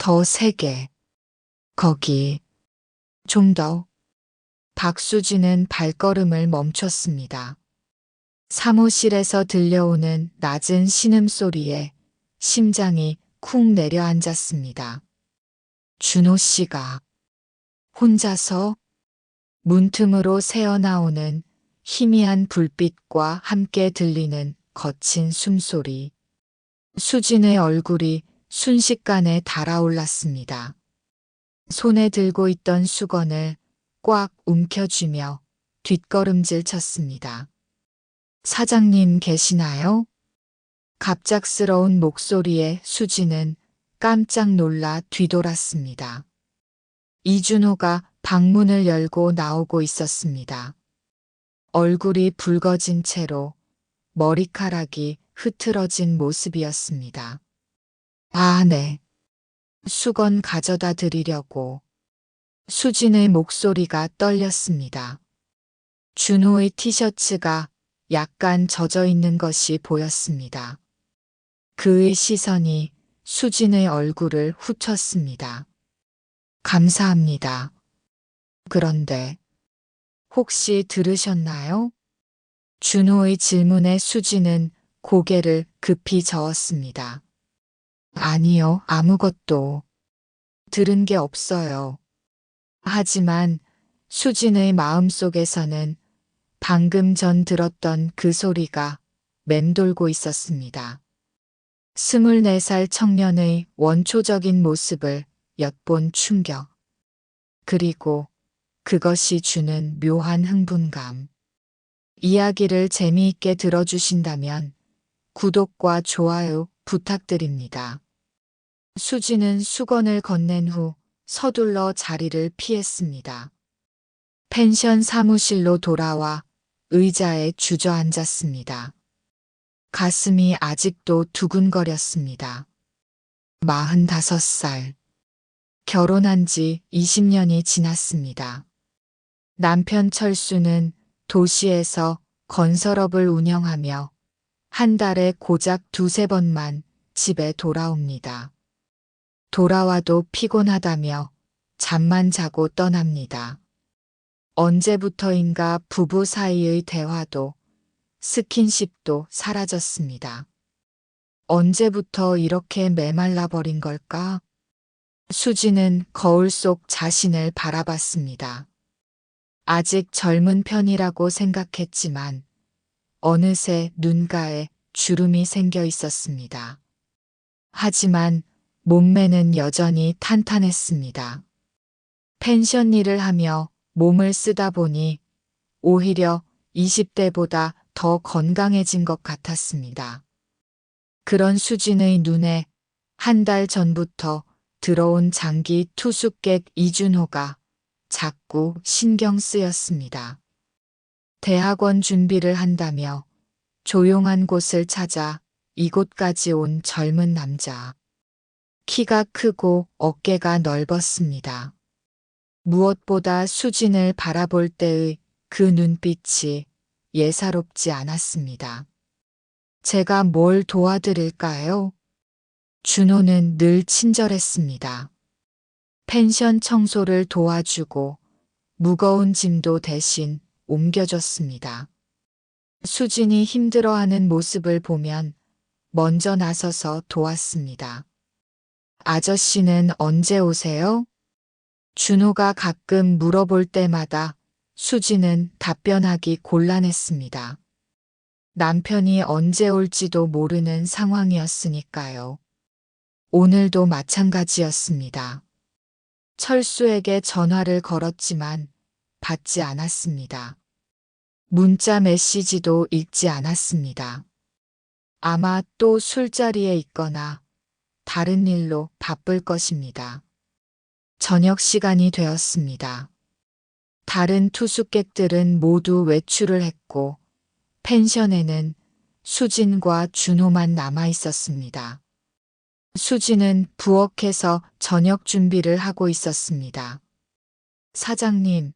더 세게. 거기. 좀 더. 박수진은 발걸음을 멈췄습니다. 사무실에서 들려오는 낮은 신음소리에 심장이 쿵 내려앉았습니다. 준호 씨가 혼자서 문틈으로 새어나오는 희미한 불빛과 함께 들리는 거친 숨소리. 수진의 얼굴이 순식간에 달아올랐습니다. 손에 들고 있던 수건을 꽉 움켜쥐며 뒷걸음질 쳤습니다. 사장님 계시나요? 갑작스러운 목소리에 수진은 깜짝 놀라 뒤돌았습니다. 이준호가 방문을 열고 나오고 있었습니다. 얼굴이 붉어진 채로 머리카락이 흐트러진 모습이었습니다. 아, 네. 수건 가져다 드리려고. 수진의 목소리가 떨렸습니다. 준호의 티셔츠가 약간 젖어 있는 것이 보였습니다. 그의 시선이 수진의 얼굴을 훑었습니다. 감사합니다. 그런데 혹시 들으셨나요? 준호의 질문에 수진은 고개를 급히 저었습니다. 아니요, 아무것도 들은 게 없어요. 하지만 수진의 마음속에서는 방금 전 들었던 그 소리가 맴돌고 있었습니다. 24살 청년의 원초적인 모습을 엿본 충격. 그리고 그것이 주는 묘한 흥분감. 이야기를 재미있게 들어주신다면 구독과 좋아요 부탁드립니다. 수진은 수건을 건넨 후 서둘러 자리를 피했습니다. 펜션 사무실로 돌아와 의자에 주저앉았습니다. 가슴이 아직도 두근거렸습니다. 45살. 결혼한 지 20년이 지났습니다. 남편 철수는 도시에서 건설업을 운영하며 한 달에 고작 두세 번만 집에 돌아옵니다. 돌아와도 피곤하다며 잠만 자고 떠납니다. 언제부터인가 부부 사이의 대화도 스킨십도 사라졌습니다. 언제부터 이렇게 메말라 버린 걸까? 수지는 거울 속 자신을 바라봤습니다. 아직 젊은 편이라고 생각했지만 어느새 눈가에 주름이 생겨 있었습니다. 하지만 몸매는 여전히 탄탄했습니다. 펜션 일을 하며 몸을 쓰다 보니 오히려 20대보다 더 건강해진 것 같았습니다. 그런 수진의 눈에 한 달 전부터 들어온 장기 투숙객 이준호가 자꾸 신경 쓰였습니다. 대학원 준비를 한다며 조용한 곳을 찾아 이곳까지 온 젊은 남자. 키가 크고 어깨가 넓었습니다. 무엇보다 수진을 바라볼 때의 그 눈빛이 예사롭지 않았습니다. 제가 뭘 도와드릴까요? 준호는 늘 친절했습니다. 펜션 청소를 도와주고 무거운 짐도 대신 옮겨줬습니다. 수진이 힘들어하는 모습을 보면 먼저 나서서 도왔습니다. 아저씨는 언제 오세요? 준호가 가끔 물어볼 때마다 수진은 답변하기 곤란했습니다. 남편이 언제 올지도 모르는 상황이었으니까요. 오늘도 마찬가지였습니다. 철수에게 전화를 걸었지만 받지 않았습니다. 문자 메시지도 읽지 않았습니다. 아마 또 술자리에 있거나 다른 일로 바쁠 것입니다. 저녁 시간이 되었습니다. 다른 투숙객들은 모두 외출을 했고 펜션에는 수진과 준호만 남아 있었습니다. 수진은 부엌에서 저녁 준비를 하고 있었습니다. 사장님,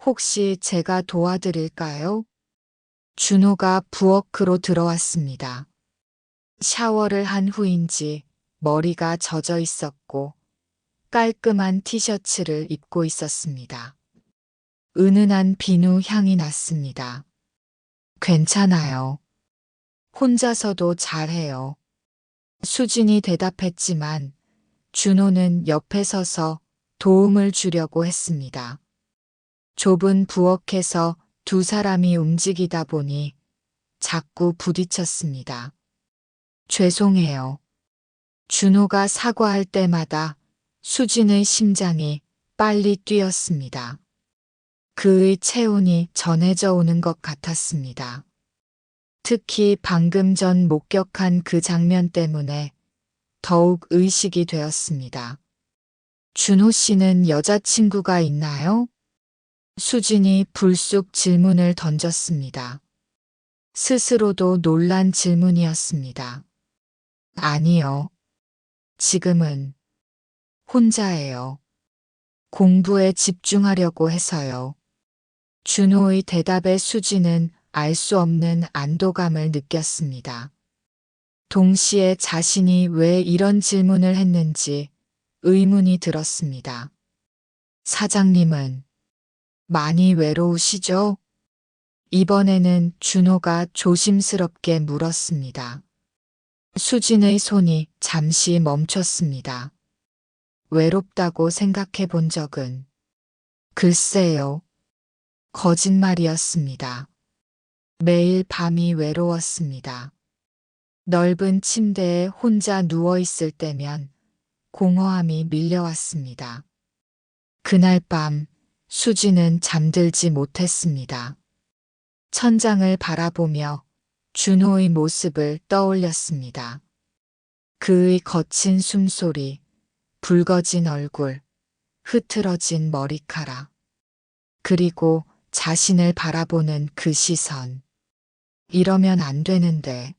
혹시 제가 도와드릴까요? 준호가 부엌으로 들어왔습니다. 샤워를 한 후인지 머리가 젖어 있었고 깔끔한 티셔츠를 입고 있었습니다. 은은한 비누 향이 났습니다. 괜찮아요. 혼자서도 잘해요. 수진이 대답했지만 준호는 옆에 서서 도움을 주려고 했습니다. 좁은 부엌에서 두 사람이 움직이다 보니 자꾸 부딪혔습니다. 죄송해요. 준호가 사과할 때마다 수진의 심장이 빨리 뛰었습니다. 그의 체온이 전해져 오는 것 같았습니다. 특히 방금 전 목격한 그 장면 때문에 더욱 의식이 되었습니다. 준호 씨는 여자친구가 있나요? 수진이 불쑥 질문을 던졌습니다. 스스로도 놀란 질문이었습니다. 아니요. 지금은 혼자예요. 공부에 집중하려고 해서요. 준호의 대답에 수진은 알 수 없는 안도감을 느꼈습니다. 동시에 자신이 왜 이런 질문을 했는지 의문이 들었습니다. 사장님은 많이 외로우시죠? 이번에는 준호가 조심스럽게 물었습니다. 수진의 손이 잠시 멈췄습니다. 외롭다고 생각해 본 적은? 글쎄요. 거짓말이었습니다. 매일 밤이 외로웠습니다. 넓은 침대에 혼자 누워 있을 때면 공허함이 밀려왔습니다. 그날 밤 수지는 잠들지 못했습니다. 천장을 바라보며 준호의 모습을 떠올렸습니다. 그의 거친 숨소리, 붉어진 얼굴, 흐트러진 머리카락, 그리고 자신을 바라보는 그 시선. 이러면 안 되는데.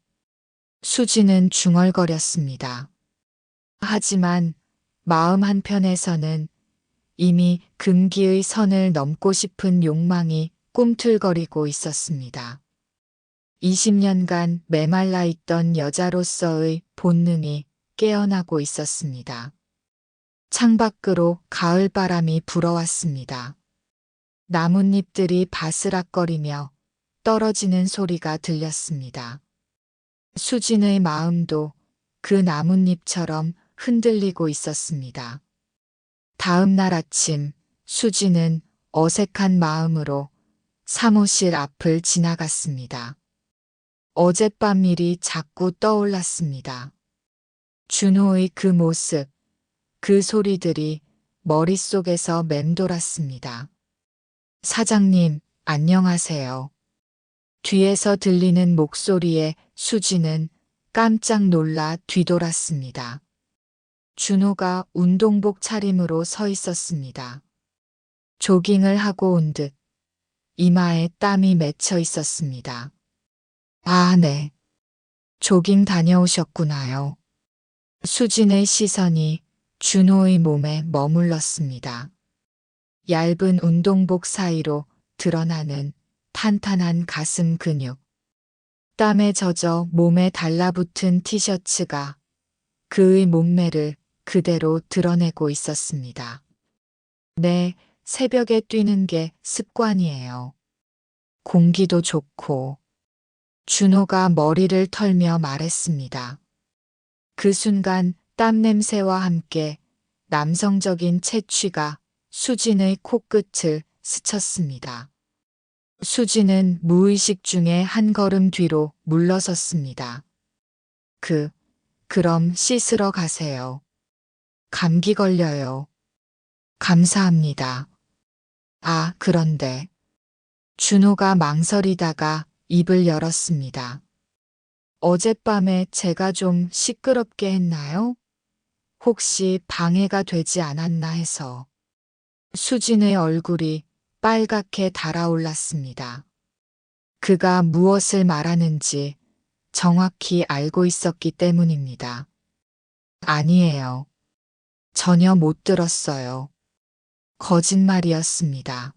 수지는 중얼거렸습니다. 하지만 마음 한편에서는 이미 금기의 선을 넘고 싶은 욕망이 꿈틀거리고 있었습니다. 20년간 메말라 있던 여자로서의 본능이 깨어나고 있었습니다. 창밖으로 가을바람이 불어왔습니다. 나뭇잎들이 바스락거리며 떨어지는 소리가 들렸습니다. 수진의 마음도 그 나뭇잎처럼 흔들리고 있었습니다. 다음 날 아침 수진은 어색한 마음으로 사무실 앞을 지나갔습니다. 어젯밤 일이 자꾸 떠올랐습니다. 준호의 그 모습, 그 소리들이 머릿속에서 맴돌았습니다. 사장님, 안녕하세요. 뒤에서 들리는 목소리에 수지는 깜짝 놀라 뒤돌았습니다. 준호가 운동복 차림으로 서 있었습니다. 조깅을 하고 온 듯 이마에 땀이 맺혀 있었습니다. 아, 네. 조깅 다녀오셨구나요. 수진의 시선이 준호의 몸에 머물렀습니다. 얇은 운동복 사이로 드러나는 탄탄한 가슴 근육. 땀에 젖어 몸에 달라붙은 티셔츠가 그의 몸매를 그대로 드러내고 있었습니다. 네, 새벽에 뛰는 게 습관이에요. 공기도 좋고. 준호가 머리를 털며 말했습니다. 그 순간 땀 냄새와 함께 남성적인 채취가 수진의 코끝을 스쳤습니다. 수진은 무의식 중에 한 걸음 뒤로 물러섰습니다. 그럼 씻으러 가세요. 감기 걸려요. 감사합니다. 아, 그런데. 준호가 망설이다가 입을 열었습니다. 어젯밤에 제가 좀 시끄럽게 했나요? 혹시 방해가 되지 않았나 해서. 수진의 얼굴이 빨갛게 달아올랐습니다. 그가 무엇을 말하는지 정확히 알고 있었기 때문입니다. 아니에요. 전혀 못 들었어요. 거짓말이었습니다.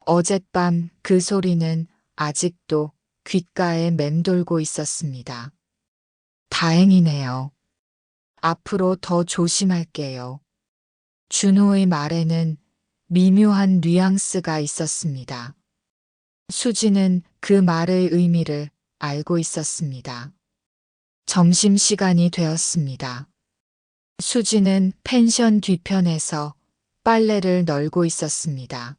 어젯밤 그 소리는 아직도 귓가에 맴돌고 있었습니다. 다행이네요. 앞으로 더 조심할게요. 준호의 말에는 미묘한 뉘앙스가 있었습니다. 수지는 그 말의 의미를 알고 있었습니다. 점심시간이 되었습니다. 수지는 펜션 뒤편에서 빨래를 널고 있었습니다.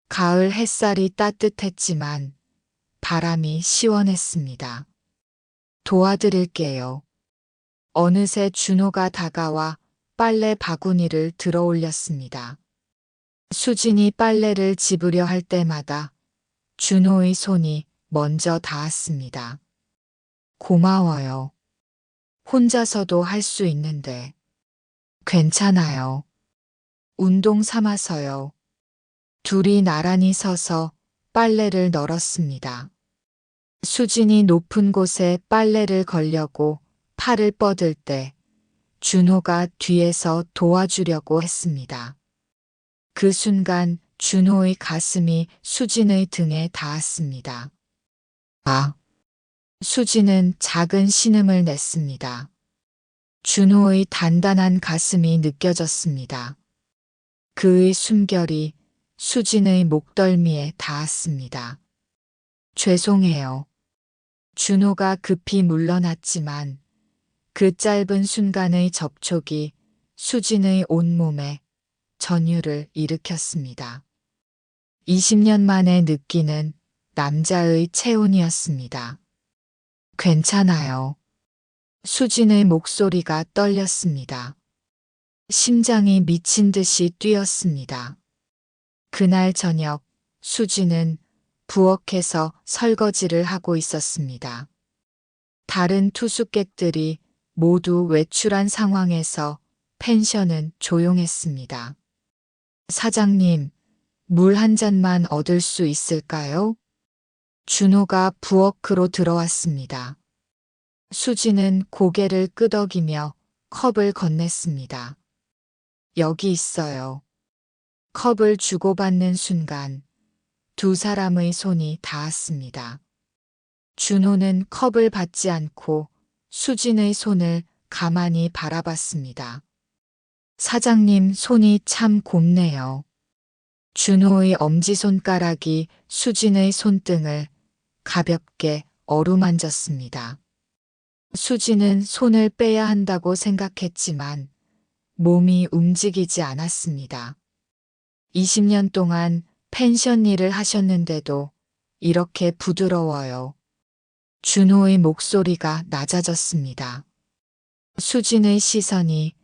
가을 햇살이 따뜻했지만 바람이 시원했습니다. 도와드릴게요. 어느새 준호가 다가와 빨래 바구니를 들어 올렸습니다. 수진이 빨래를 집으려 할 때마다 준호의 손이 먼저 닿았습니다. 고마워요. 혼자서도 할 수 있는데. 괜찮아요. 운동 삼아서요. 둘이 나란히 서서 빨래를 널었습니다. 수진이 높은 곳에 빨래를 걸려고 팔을 뻗을 때 준호가 뒤에서 도와주려고 했습니다. 그 순간 준호의 가슴이 수진의 등에 닿았습니다. 아! 수진은 작은 신음을 냈습니다. 준호의 단단한 가슴이 느껴졌습니다. 그의 숨결이 수진의 목덜미에 닿았습니다. 죄송해요. 준호가 급히 물러났지만 그 짧은 순간의 접촉이 수진의 온몸에 전율을 일으켰습니다. 20년 만에 느끼는 남자의 체온이었습니다. 괜찮아요. 수진의 목소리가 떨렸습니다. 심장이 미친 듯이 뛰었습니다. 그날 저녁 수진은 부엌에서 설거지를 하고 있었습니다. 다른 투숙객들이 모두 외출한 상황에서 펜션은 조용했습니다. 사장님, 물 한 잔만 얻을 수 있을까요? 준호가 부엌으로 들어왔습니다. 수진은 고개를 끄덕이며 컵을 건넸습니다. 여기 있어요. 컵을 주고받는 순간 두 사람의 손이 닿았습니다. 준호는 컵을 받지 않고 수진의 손을 가만히 바라봤습니다. 사장님 손이 참 곱네요. 준호의 엄지손가락이 수진의 손등을 가볍게 어루만졌습니다. 수진은 손을 빼야 한다고 생각했지만 몸이 움직이지 않았습니다. 20년 동안 펜션 일을 하셨는데도 이렇게 부드러워요. 준호의 목소리가 낮아졌습니다. 수진의 시선이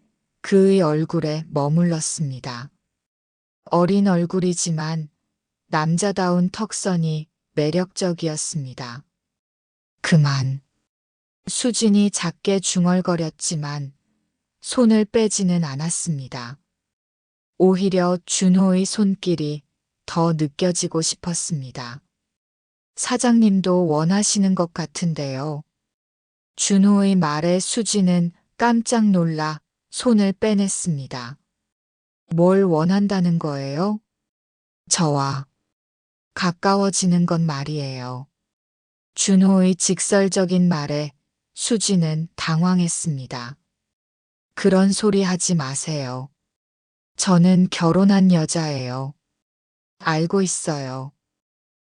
그의 얼굴에 머물렀습니다. 어린 얼굴이지만 남자다운 턱선이 매력적이었습니다. 그만. 수진이 작게 중얼거렸지만 손을 빼지는 않았습니다. 오히려 준호의 손길이 더 느껴지고 싶었습니다. 사장님도 원하시는 것 같은데요. 준호의 말에 수진은 깜짝 놀라 손을 빼냈습니다. 뭘 원한다는 거예요? 저와 가까워지는 건 말이에요. 준호의 직설적인 말에 수진은 당황했습니다. 그런 소리 하지 마세요. 저는 결혼한 여자예요. 알고 있어요.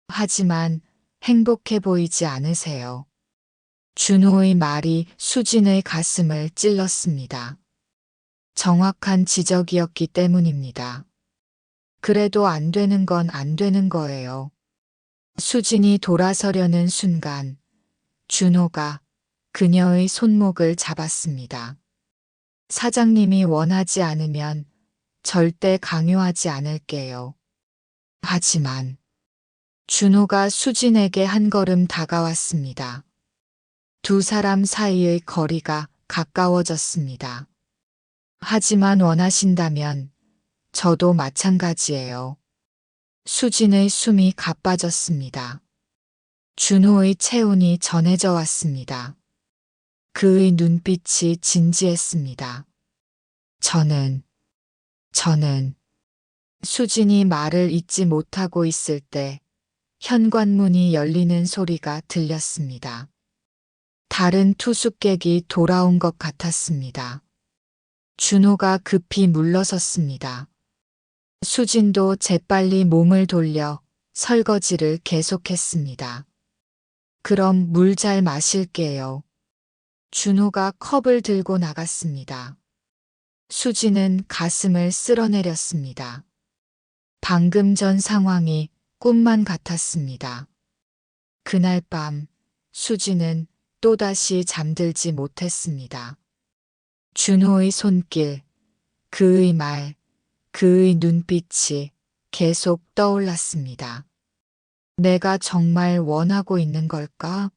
하지만 행복해 보이지 않으세요. 준호의 말이 수진의 가슴을 찔렀습니다. 정확한 지적이었기 때문입니다. 그래도 안 되는 건 안 되는 거예요. 수진이 돌아서려는 순간 준호가 그녀의 손목을 잡았습니다. 사장님이 원하지 않으면 절대 강요하지 않을게요. 하지만 준호가 수진에게 한 걸음 다가왔습니다. 두 사람 사이의 거리가 가까워졌습니다. 하지만 원하신다면 저도 마찬가지예요. 수진의 숨이 가빠졌습니다. 준호의 체온이 전해져 왔습니다. 그의 눈빛이 진지했습니다. 저는 수진이 말을 잇지 못하고 있을 때 현관문이 열리는 소리가 들렸습니다. 다른 투숙객이 돌아온 것 같았습니다. 준호가 급히 물러섰습니다. 수진도 재빨리 몸을 돌려 설거지를 계속했습니다. 그럼 물 잘 마실게요. 준호가 컵을 들고 나갔습니다. 수진은 가슴을 쓸어내렸습니다. 방금 전 상황이 꿈만 같았습니다. 그날 밤 수진은 또다시 잠들지 못했습니다. 준호의 손길, 그의 말, 그의 눈빛이 계속 떠올랐습니다. 내가 정말 원하고 있는 걸까?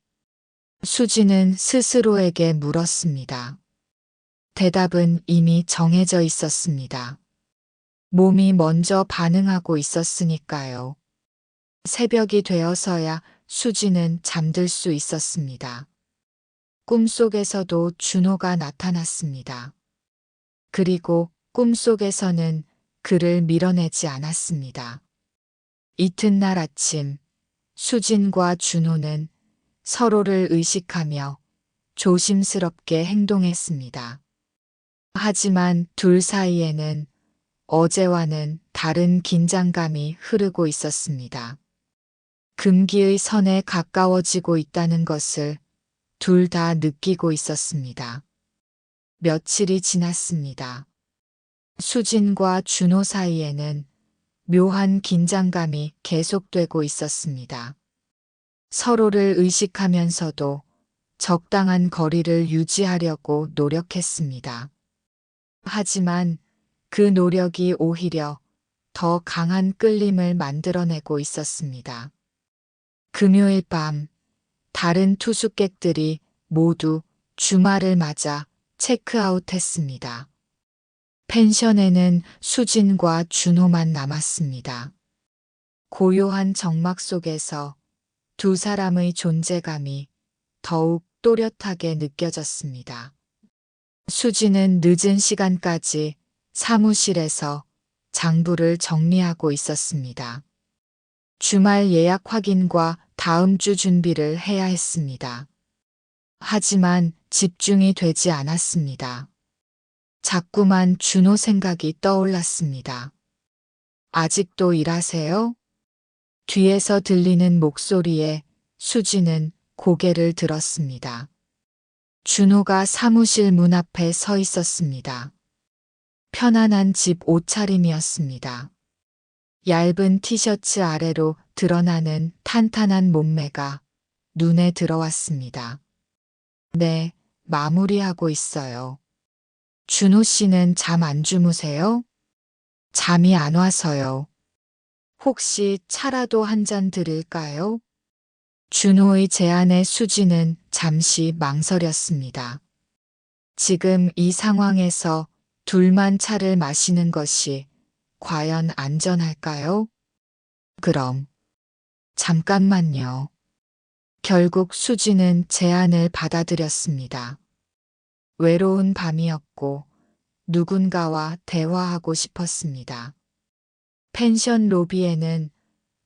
수진은 스스로에게 물었습니다. 대답은 이미 정해져 있었습니다. 몸이 먼저 반응하고 있었으니까요. 새벽이 되어서야 수진은 잠들 수 있었습니다. 꿈속에서도 준호가 나타났습니다. 그리고 꿈속에서는 그를 밀어내지 않았습니다. 이튿날 아침, 수진과 준호는 서로를 의식하며 조심스럽게 행동했습니다. 하지만 둘 사이에는 어제와는 다른 긴장감이 흐르고 있었습니다. 금기의 선에 가까워지고 있다는 것을 둘 다 느끼고 있었습니다. 며칠이 지났습니다. 수진과 준호 사이에는 묘한 긴장감이 계속되고 있었습니다. 서로를 의식하면서도 적당한 거리를 유지하려고 노력했습니다. 하지만 그 노력이 오히려 더 강한 끌림을 만들어내고 있었습니다. 금요일 밤, 다른 투숙객들이 모두 주말을 맞아 체크아웃했습니다. 펜션에는 수진과 준호만 남았습니다. 고요한 정막 속에서 두 사람의 존재감이 더욱 또렷하게 느껴졌습니다. 수진은 늦은 시간까지 사무실에서 장부를 정리하고 있었습니다. 주말 예약 확인과 다음 주 준비를 해야 했습니다. 하지만 집중이 되지 않았습니다. 자꾸만 준호 생각이 떠올랐습니다. 아직도 일하세요? 뒤에서 들리는 목소리에 수진은 고개를 들었습니다. 준호가 사무실 문 앞에 서 있었습니다. 편안한 집 옷차림이었습니다. 얇은 티셔츠 아래로 드러나는 탄탄한 몸매가 눈에 들어왔습니다. 네, 마무리하고 있어요. 준호 씨는 잠 안 주무세요? 잠이 안 와서요. 혹시 차라도 한 잔 드릴까요? 준호의 제안에 수진은 잠시 망설였습니다. 지금 이 상황에서 둘만 차를 마시는 것이 과연 안전할까요? 그럼 잠깐만요. 결국 수진은 제안을 받아들였습니다. 외로운 밤이었고 누군가와 대화하고 싶었습니다. 펜션 로비에는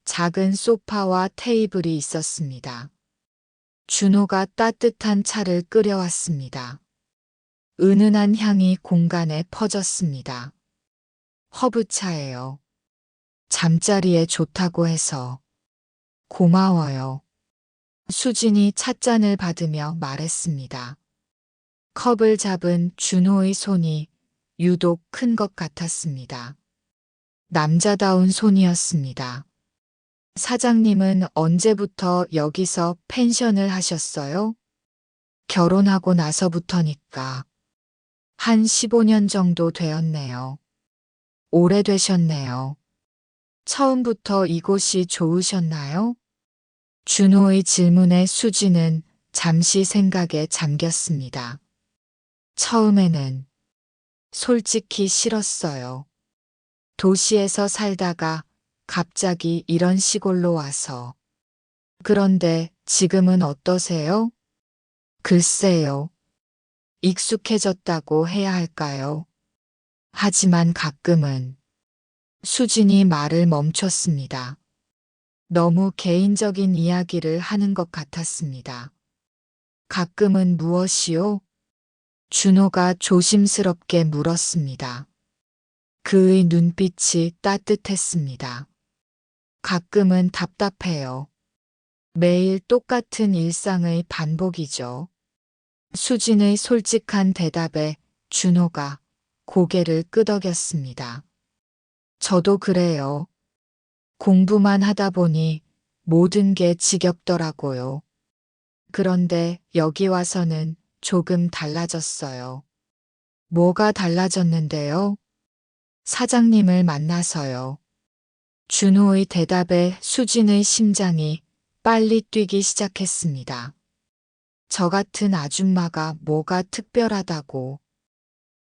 작은 소파와 테이블이 있었습니다. 준호가 따뜻한 차를 끓여왔습니다. 은은한 향이 공간에 퍼졌습니다. 허브차예요. 잠자리에 좋다고 해서. 고마워요. 수진이 찻잔을 받으며 말했습니다. 컵을 잡은 준호의 손이 유독 큰 것 같았습니다. 남자다운 손이었습니다. 사장님은 언제부터 여기서 펜션을 하셨어요? 결혼하고 나서부터니까. 한 15년 정도 되었네요. 오래되셨네요. 처음부터 이곳이 좋으셨나요? 준호의 질문에 수지는 잠시 생각에 잠겼습니다. 처음에는 솔직히 싫었어요. 도시에서 살다가 갑자기 이런 시골로 와서. 그런데 지금은 어떠세요? 글쎄요. 익숙해졌다고 해야 할까요? 하지만 가끔은. 수진이 말을 멈췄습니다. 너무 개인적인 이야기를 하는 것 같았습니다. 가끔은 무엇이요? 준호가 조심스럽게 물었습니다. 그의 눈빛이 따뜻했습니다. 가끔은 답답해요. 매일 똑같은 일상의 반복이죠. 수진의 솔직한 대답에 준호가 고개를 끄덕였습니다. 저도 그래요. 공부만 하다 보니 모든 게 지겹더라고요. 그런데 여기 와서는 조금 달라졌어요. 뭐가 달라졌는데요? 사장님을 만나서요. 준호의 대답에 수진의 심장이 빨리 뛰기 시작했습니다. 저 같은 아줌마가 뭐가 특별하다고.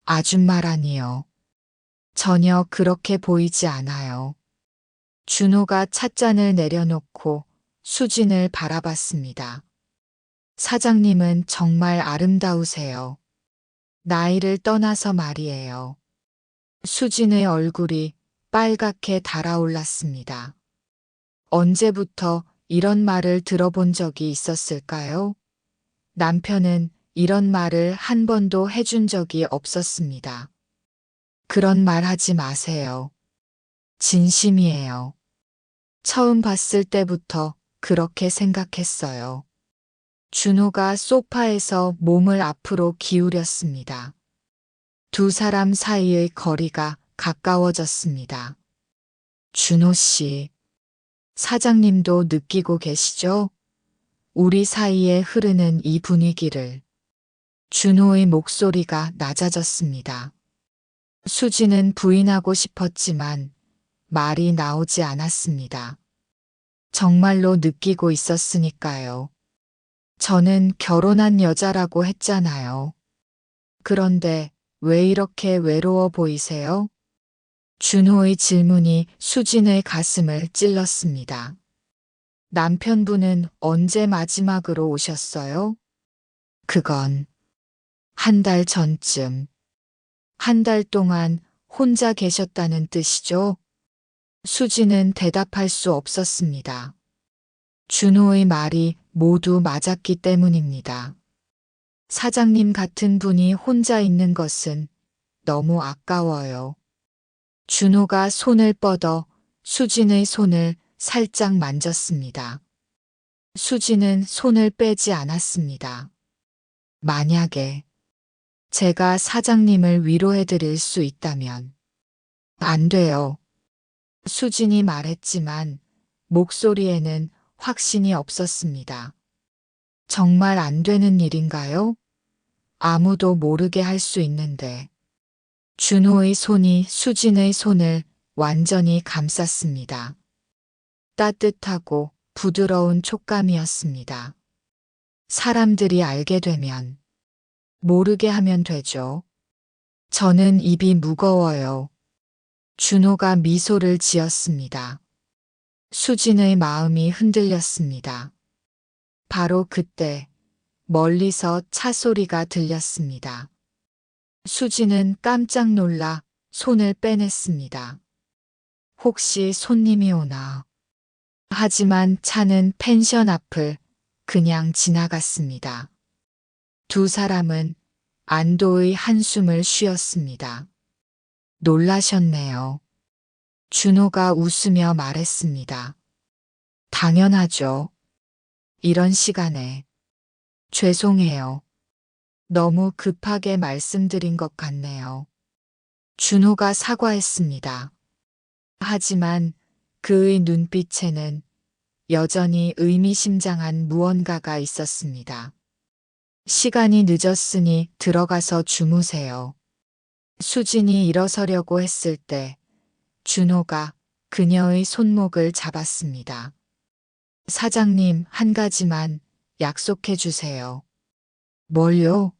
아줌마라니요. 전혀 그렇게 보이지 않아요. 준호가 찻잔을 내려놓고 수진을 바라봤습니다. 사장님은 정말 아름다우세요. 나이를 떠나서 말이에요. 수진의 얼굴이 빨갛게 달아올랐습니다. 언제부터 이런 말을 들어본 적이 있었을까요? 남편은 이런 말을 한 번도 해준 적이 없었습니다. 그런 말 하지 마세요. 진심이에요. 처음 봤을 때부터 그렇게 생각했어요. 준호가 소파에서 몸을 앞으로 기울였습니다. 두 사람 사이의 거리가 가까워졌습니다. 준호 씨, 사장님도 느끼고 계시죠? 우리 사이에 흐르는 이 분위기를. 준호의 목소리가 낮아졌습니다. 수지는 부인하고 싶었지만 말이 나오지 않았습니다. 정말로 느끼고 있었으니까요. 저는 결혼한 여자라고 했잖아요. 그런데 왜 이렇게 외로워 보이세요? 준호의 질문이 수진의 가슴을 찔렀습니다. 남편분은 언제 마지막으로 오셨어요? 그건 한 달 전쯤. 한 달 동안 혼자 계셨다는 뜻이죠? 수진은 대답할 수 없었습니다. 준호의 말이 모두 맞았기 때문입니다. 사장님 같은 분이 혼자 있는 것은 너무 아까워요. 준호가 손을 뻗어 수진의 손을 살짝 만졌습니다. 수진은 손을 빼지 않았습니다. 만약에 제가 사장님을 위로해 드릴 수 있다면. 안 돼요. 수진이 말했지만 목소리에는 확신이 없었습니다. 정말 안 되는 일인가요? 아무도 모르게 할 수 있는데. 준호의 손이 수진의 손을 완전히 감쌌습니다. 따뜻하고 부드러운 촉감이었습니다. 사람들이 알게 되면 모르게 하면 되죠. 저는 입이 무거워요. 준호가 미소를 지었습니다. 수진의 마음이 흔들렸습니다. 바로 그때 멀리서 차 소리가 들렸습니다. 수진은 깜짝 놀라 손을 빼냈습니다. 혹시 손님이 오나. 하지만 차는 펜션 앞을 그냥 지나갔습니다. 두 사람은 안도의 한숨을 쉬었습니다. 놀라셨네요. 준호가 웃으며 말했습니다. 당연하죠. 이런 시간에. 죄송해요. 너무 급하게 말씀드린 것 같네요. 준호가 사과했습니다. 하지만 그의 눈빛에는 여전히 의미심장한 무언가가 있었습니다. 시간이 늦었으니 들어가서 주무세요. 수진이 일어서려고 했을 때 준호가 그녀의 손목을 잡았습니다. 사장님, 한 가지만 약속해 주세요. 뭘요?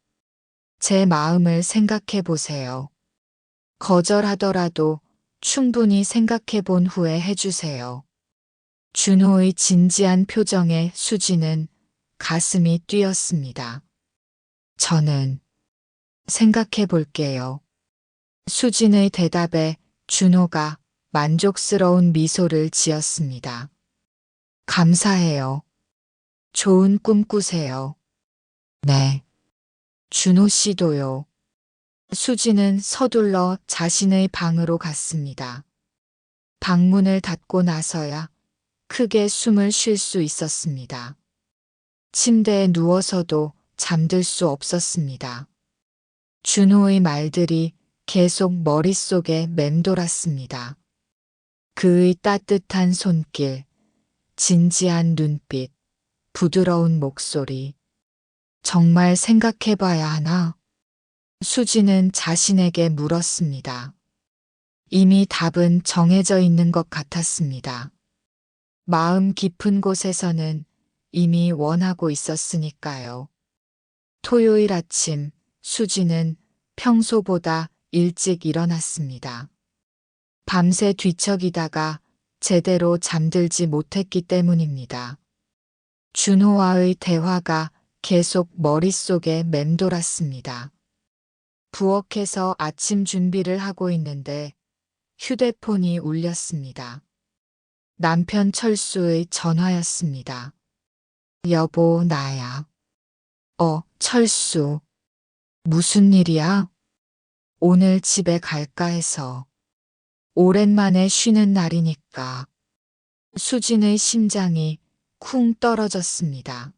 제 마음을 생각해 보세요. 거절하더라도 충분히 생각해 본 후에 해주세요. 준호의 진지한 표정에 수지는 가슴이 뛰었습니다. 저는 생각해 볼게요. 수진의 대답에 준호가 만족스러운 미소를 지었습니다. 감사해요. 좋은 꿈 꾸세요. 네. 준호 씨도요. 수지는 서둘러 자신의 방으로 갔습니다. 방문을 닫고 나서야 크게 숨을 쉴 수 있었습니다. 침대에 누워서도 잠들 수 없었습니다. 준호의 말들이 계속 머릿속에 맴돌았습니다. 그의 따뜻한 손길, 진지한 눈빛, 부드러운 목소리. 정말 생각해봐야 하나? 수지는 자신에게 물었습니다. 이미 답은 정해져 있는 것 같았습니다. 마음 깊은 곳에서는 이미 원하고 있었으니까요. 토요일 아침 수지는 평소보다 일찍 일어났습니다. 밤새 뒤척이다가 제대로 잠들지 못했기 때문입니다. 준호와의 대화가 계속 머릿속에 맴돌았습니다. 부엌에서 아침 준비를 하고 있는데 휴대폰이 울렸습니다. 남편 철수의 전화였습니다. 여보, 나야. 철수. 무슨 일이야? 오늘 집에 갈까 해서. 오랜만에 쉬는 날이니까. 수진의 심장이 쿵 떨어졌습니다.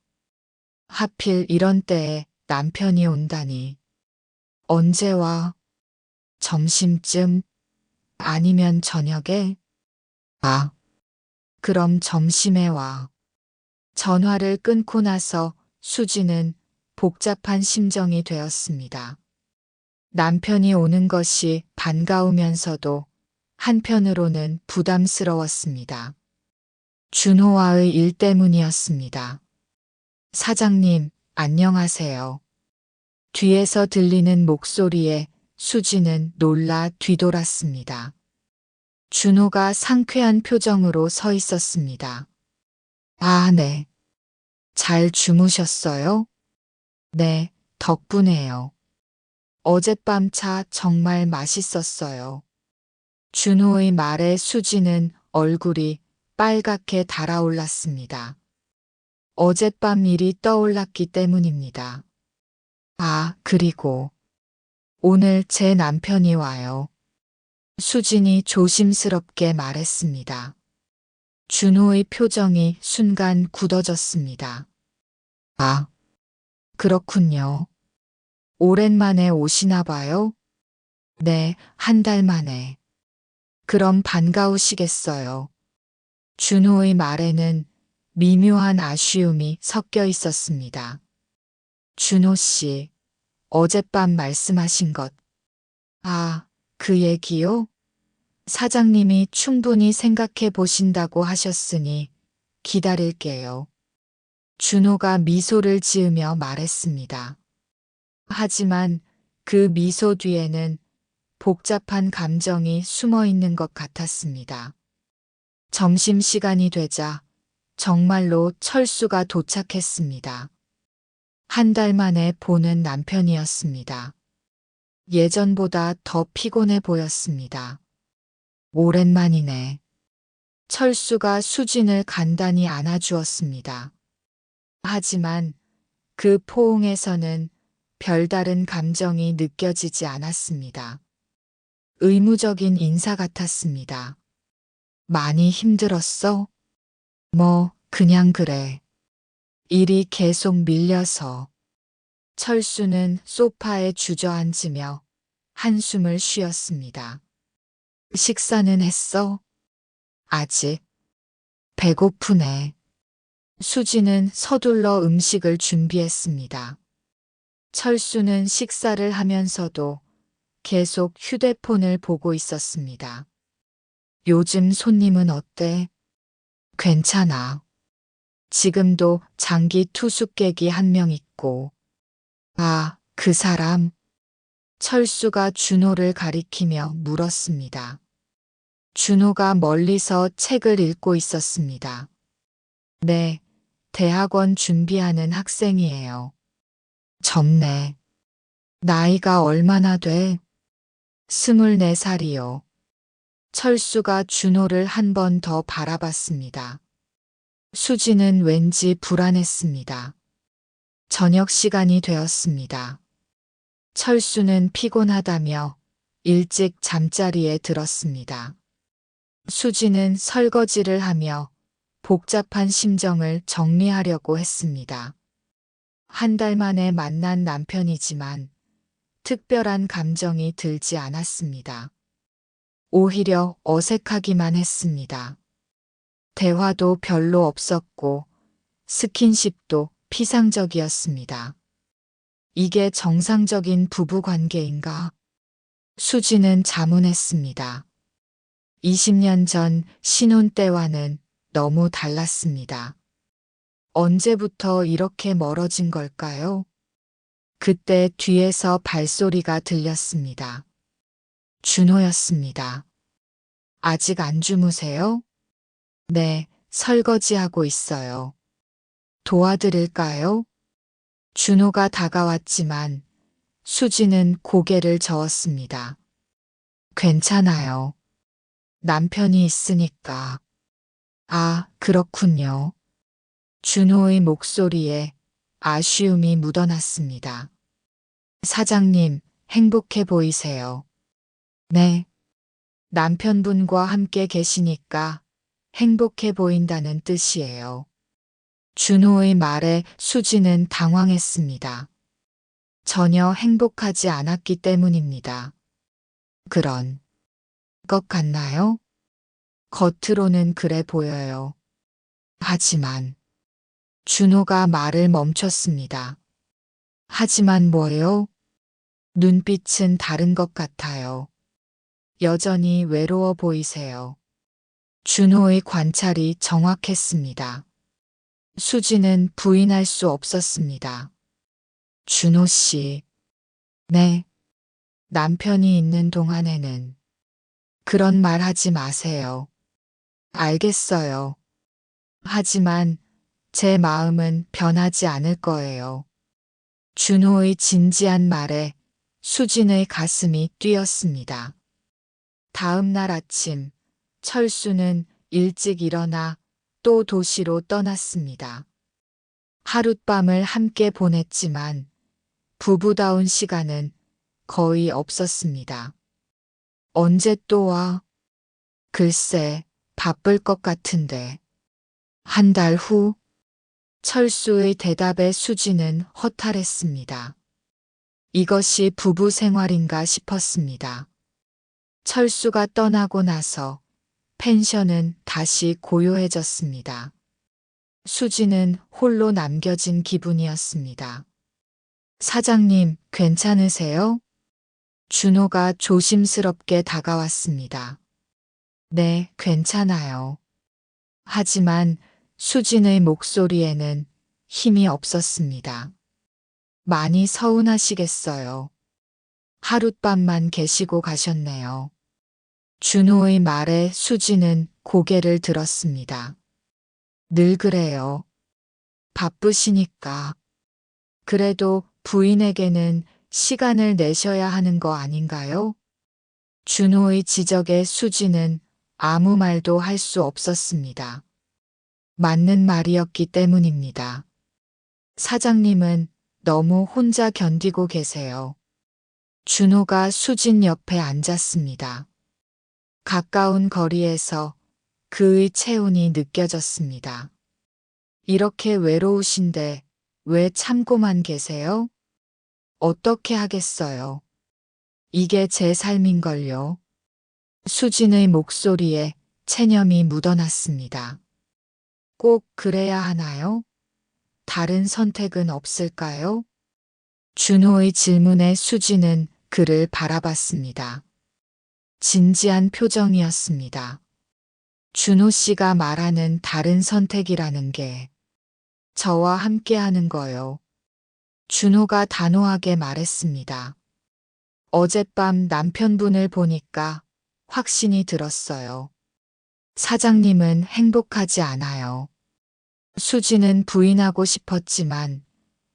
하필 이런 때에 남편이 온다니. 언제 와? 점심쯤? 아니면 저녁에? 아, 그럼 점심에 와. 전화를 끊고 나서 수지는 복잡한 심정이 되었습니다. 남편이 오는 것이 반가우면서도 한편으로는 부담스러웠습니다. 준호와의 일 때문이었습니다. 사장님, 안녕하세요. 뒤에서 들리는 목소리에 수지는 놀라 뒤돌았습니다. 준호가 상쾌한 표정으로 서 있었습니다. 아, 네. 잘 주무셨어요? 네, 덕분에요. 어젯밤 차 정말 맛있었어요. 준호의 말에 수지는 얼굴이 빨갛게 달아올랐습니다. 어젯밤 일이 떠올랐기 때문입니다. 아, 그리고 오늘 제 남편이 와요. 수진이 조심스럽게 말했습니다. 준호의 표정이 순간 굳어졌습니다. 아, 그렇군요. 오랜만에 오시나 봐요? 네, 한 달 만에. 그럼 반가우시겠어요. 준호의 말에는 미묘한 아쉬움이 섞여 있었습니다. 준호 씨, 어젯밤 말씀하신 것. 아, 그 얘기요? 사장님이 충분히 생각해 보신다고 하셨으니 기다릴게요. 준호가 미소를 지으며 말했습니다. 하지만 그 미소 뒤에는 복잡한 감정이 숨어 있는 것 같았습니다. 점심시간이 되자 정말로 철수가 도착했습니다. 한 달 만에 보는 남편이었습니다. 예전보다 더 피곤해 보였습니다. 오랜만이네. 철수가 수진을 간단히 안아주었습니다. 하지만 그 포옹에서는 별다른 감정이 느껴지지 않았습니다. 의무적인 인사 같았습니다. 많이 힘들었어? 그냥 그래. 일이 계속 밀려서. 철수는 소파에 주저앉으며 한숨을 쉬었습니다. 식사는 했어? 아직. 배고프네. 수지는 서둘러 음식을 준비했습니다. 철수는 식사를 하면서도 계속 휴대폰을 보고 있었습니다. 요즘 손님은 어때? 괜찮아. 지금도 장기 투숙객이 한 명 있고. 아, 그 사람? 철수가 준호를 가리키며 물었습니다. 준호가 멀리서 책을 읽고 있었습니다. 네, 대학원 준비하는 학생이에요. 젊네. 나이가 얼마나 돼? 24살이요. 철수가 준호를 한 번 더 바라봤습니다. 수지는 왠지 불안했습니다. 저녁 시간이 되었습니다. 철수는 피곤하다며 일찍 잠자리에 들었습니다. 수지는 설거지를 하며 복잡한 심정을 정리하려고 했습니다. 한 달 만에 만난 남편이지만 특별한 감정이 들지 않았습니다. 오히려 어색하기만 했습니다. 대화도 별로 없었고 스킨십도 피상적이었습니다. 이게 정상적인 부부 관계인가? 수지는 자문했습니다. 20년 전 신혼 때와는 너무 달랐습니다. 언제부터 이렇게 멀어진 걸까요? 그때 뒤에서 발소리가 들렸습니다. 준호였습니다. 아직 안 주무세요? 네, 설거지하고 있어요. 도와드릴까요? 준호가 다가왔지만 수지는 고개를 저었습니다. 괜찮아요. 남편이 있으니까. 아, 그렇군요. 준호의 목소리에 아쉬움이 묻어났습니다. 사장님, 행복해 보이세요. 네. 남편분과 함께 계시니까 행복해 보인다는 뜻이에요. 준호의 말에 수지는 당황했습니다. 전혀 행복하지 않았기 때문입니다. 그런 것 같나요? 겉으로는 그래 보여요. 하지만 준호가 말을 멈췄습니다. 하지만 뭐요? 눈빛은 다른 것 같아요. 여전히 외로워 보이세요. 준호의 관찰이 정확했습니다. 수지는 부인할 수 없었습니다. 준호 씨. 네. 남편이 있는 동안에는 그런 말 하지 마세요. 알겠어요. 하지만 제 마음은 변하지 않을 거예요. 준호의 진지한 말에 수진의 가슴이 뛰었습니다. 다음 날 아침, 철수는 일찍 일어나 또 도시로 떠났습니다. 하룻밤을 함께 보냈지만 부부다운 시간은 거의 없었습니다. 언제 또 와? 글쎄, 바쁠 것 같은데. 한 달 후, 철수의 대답에 수지는 허탈했습니다. 이것이 부부 생활인가 싶었습니다. 철수가 떠나고 나서 펜션은 다시 고요해졌습니다. 수지는 홀로 남겨진 기분이었습니다. 사장님, 괜찮으세요? 준호가 조심스럽게 다가왔습니다. 네, 괜찮아요. 하지만 수진의 목소리에는 힘이 없었습니다. 많이 서운하시겠어요. 하룻밤만 계시고 가셨네요. 준호의 말에 수지는 고개를 들었습니다. 늘 그래요. 바쁘시니까. 그래도 부인에게는 시간을 내셔야 하는 거 아닌가요? 준호의 지적에 수지는 아무 말도 할 수 없었습니다. 맞는 말이었기 때문입니다. 사장님은 너무 혼자 견디고 계세요. 준호가 수진 옆에 앉았습니다. 가까운 거리에서 그의 체온이 느껴졌습니다. 이렇게 외로우신데 왜 참고만 계세요? 어떻게 하겠어요? 이게 제 삶인걸요. 수진의 목소리에 체념이 묻어났습니다. 꼭 그래야 하나요? 다른 선택은 없을까요? 준호의 질문에 수지는 그를 바라봤습니다. 진지한 표정이었습니다. 준호 씨가 말하는 다른 선택이라는 게 저와 함께 하는 거요. 준호가 단호하게 말했습니다. 어젯밤 남편분을 보니까 확신이 들었어요. 사장님은 행복하지 않아요. 수지는 부인하고 싶었지만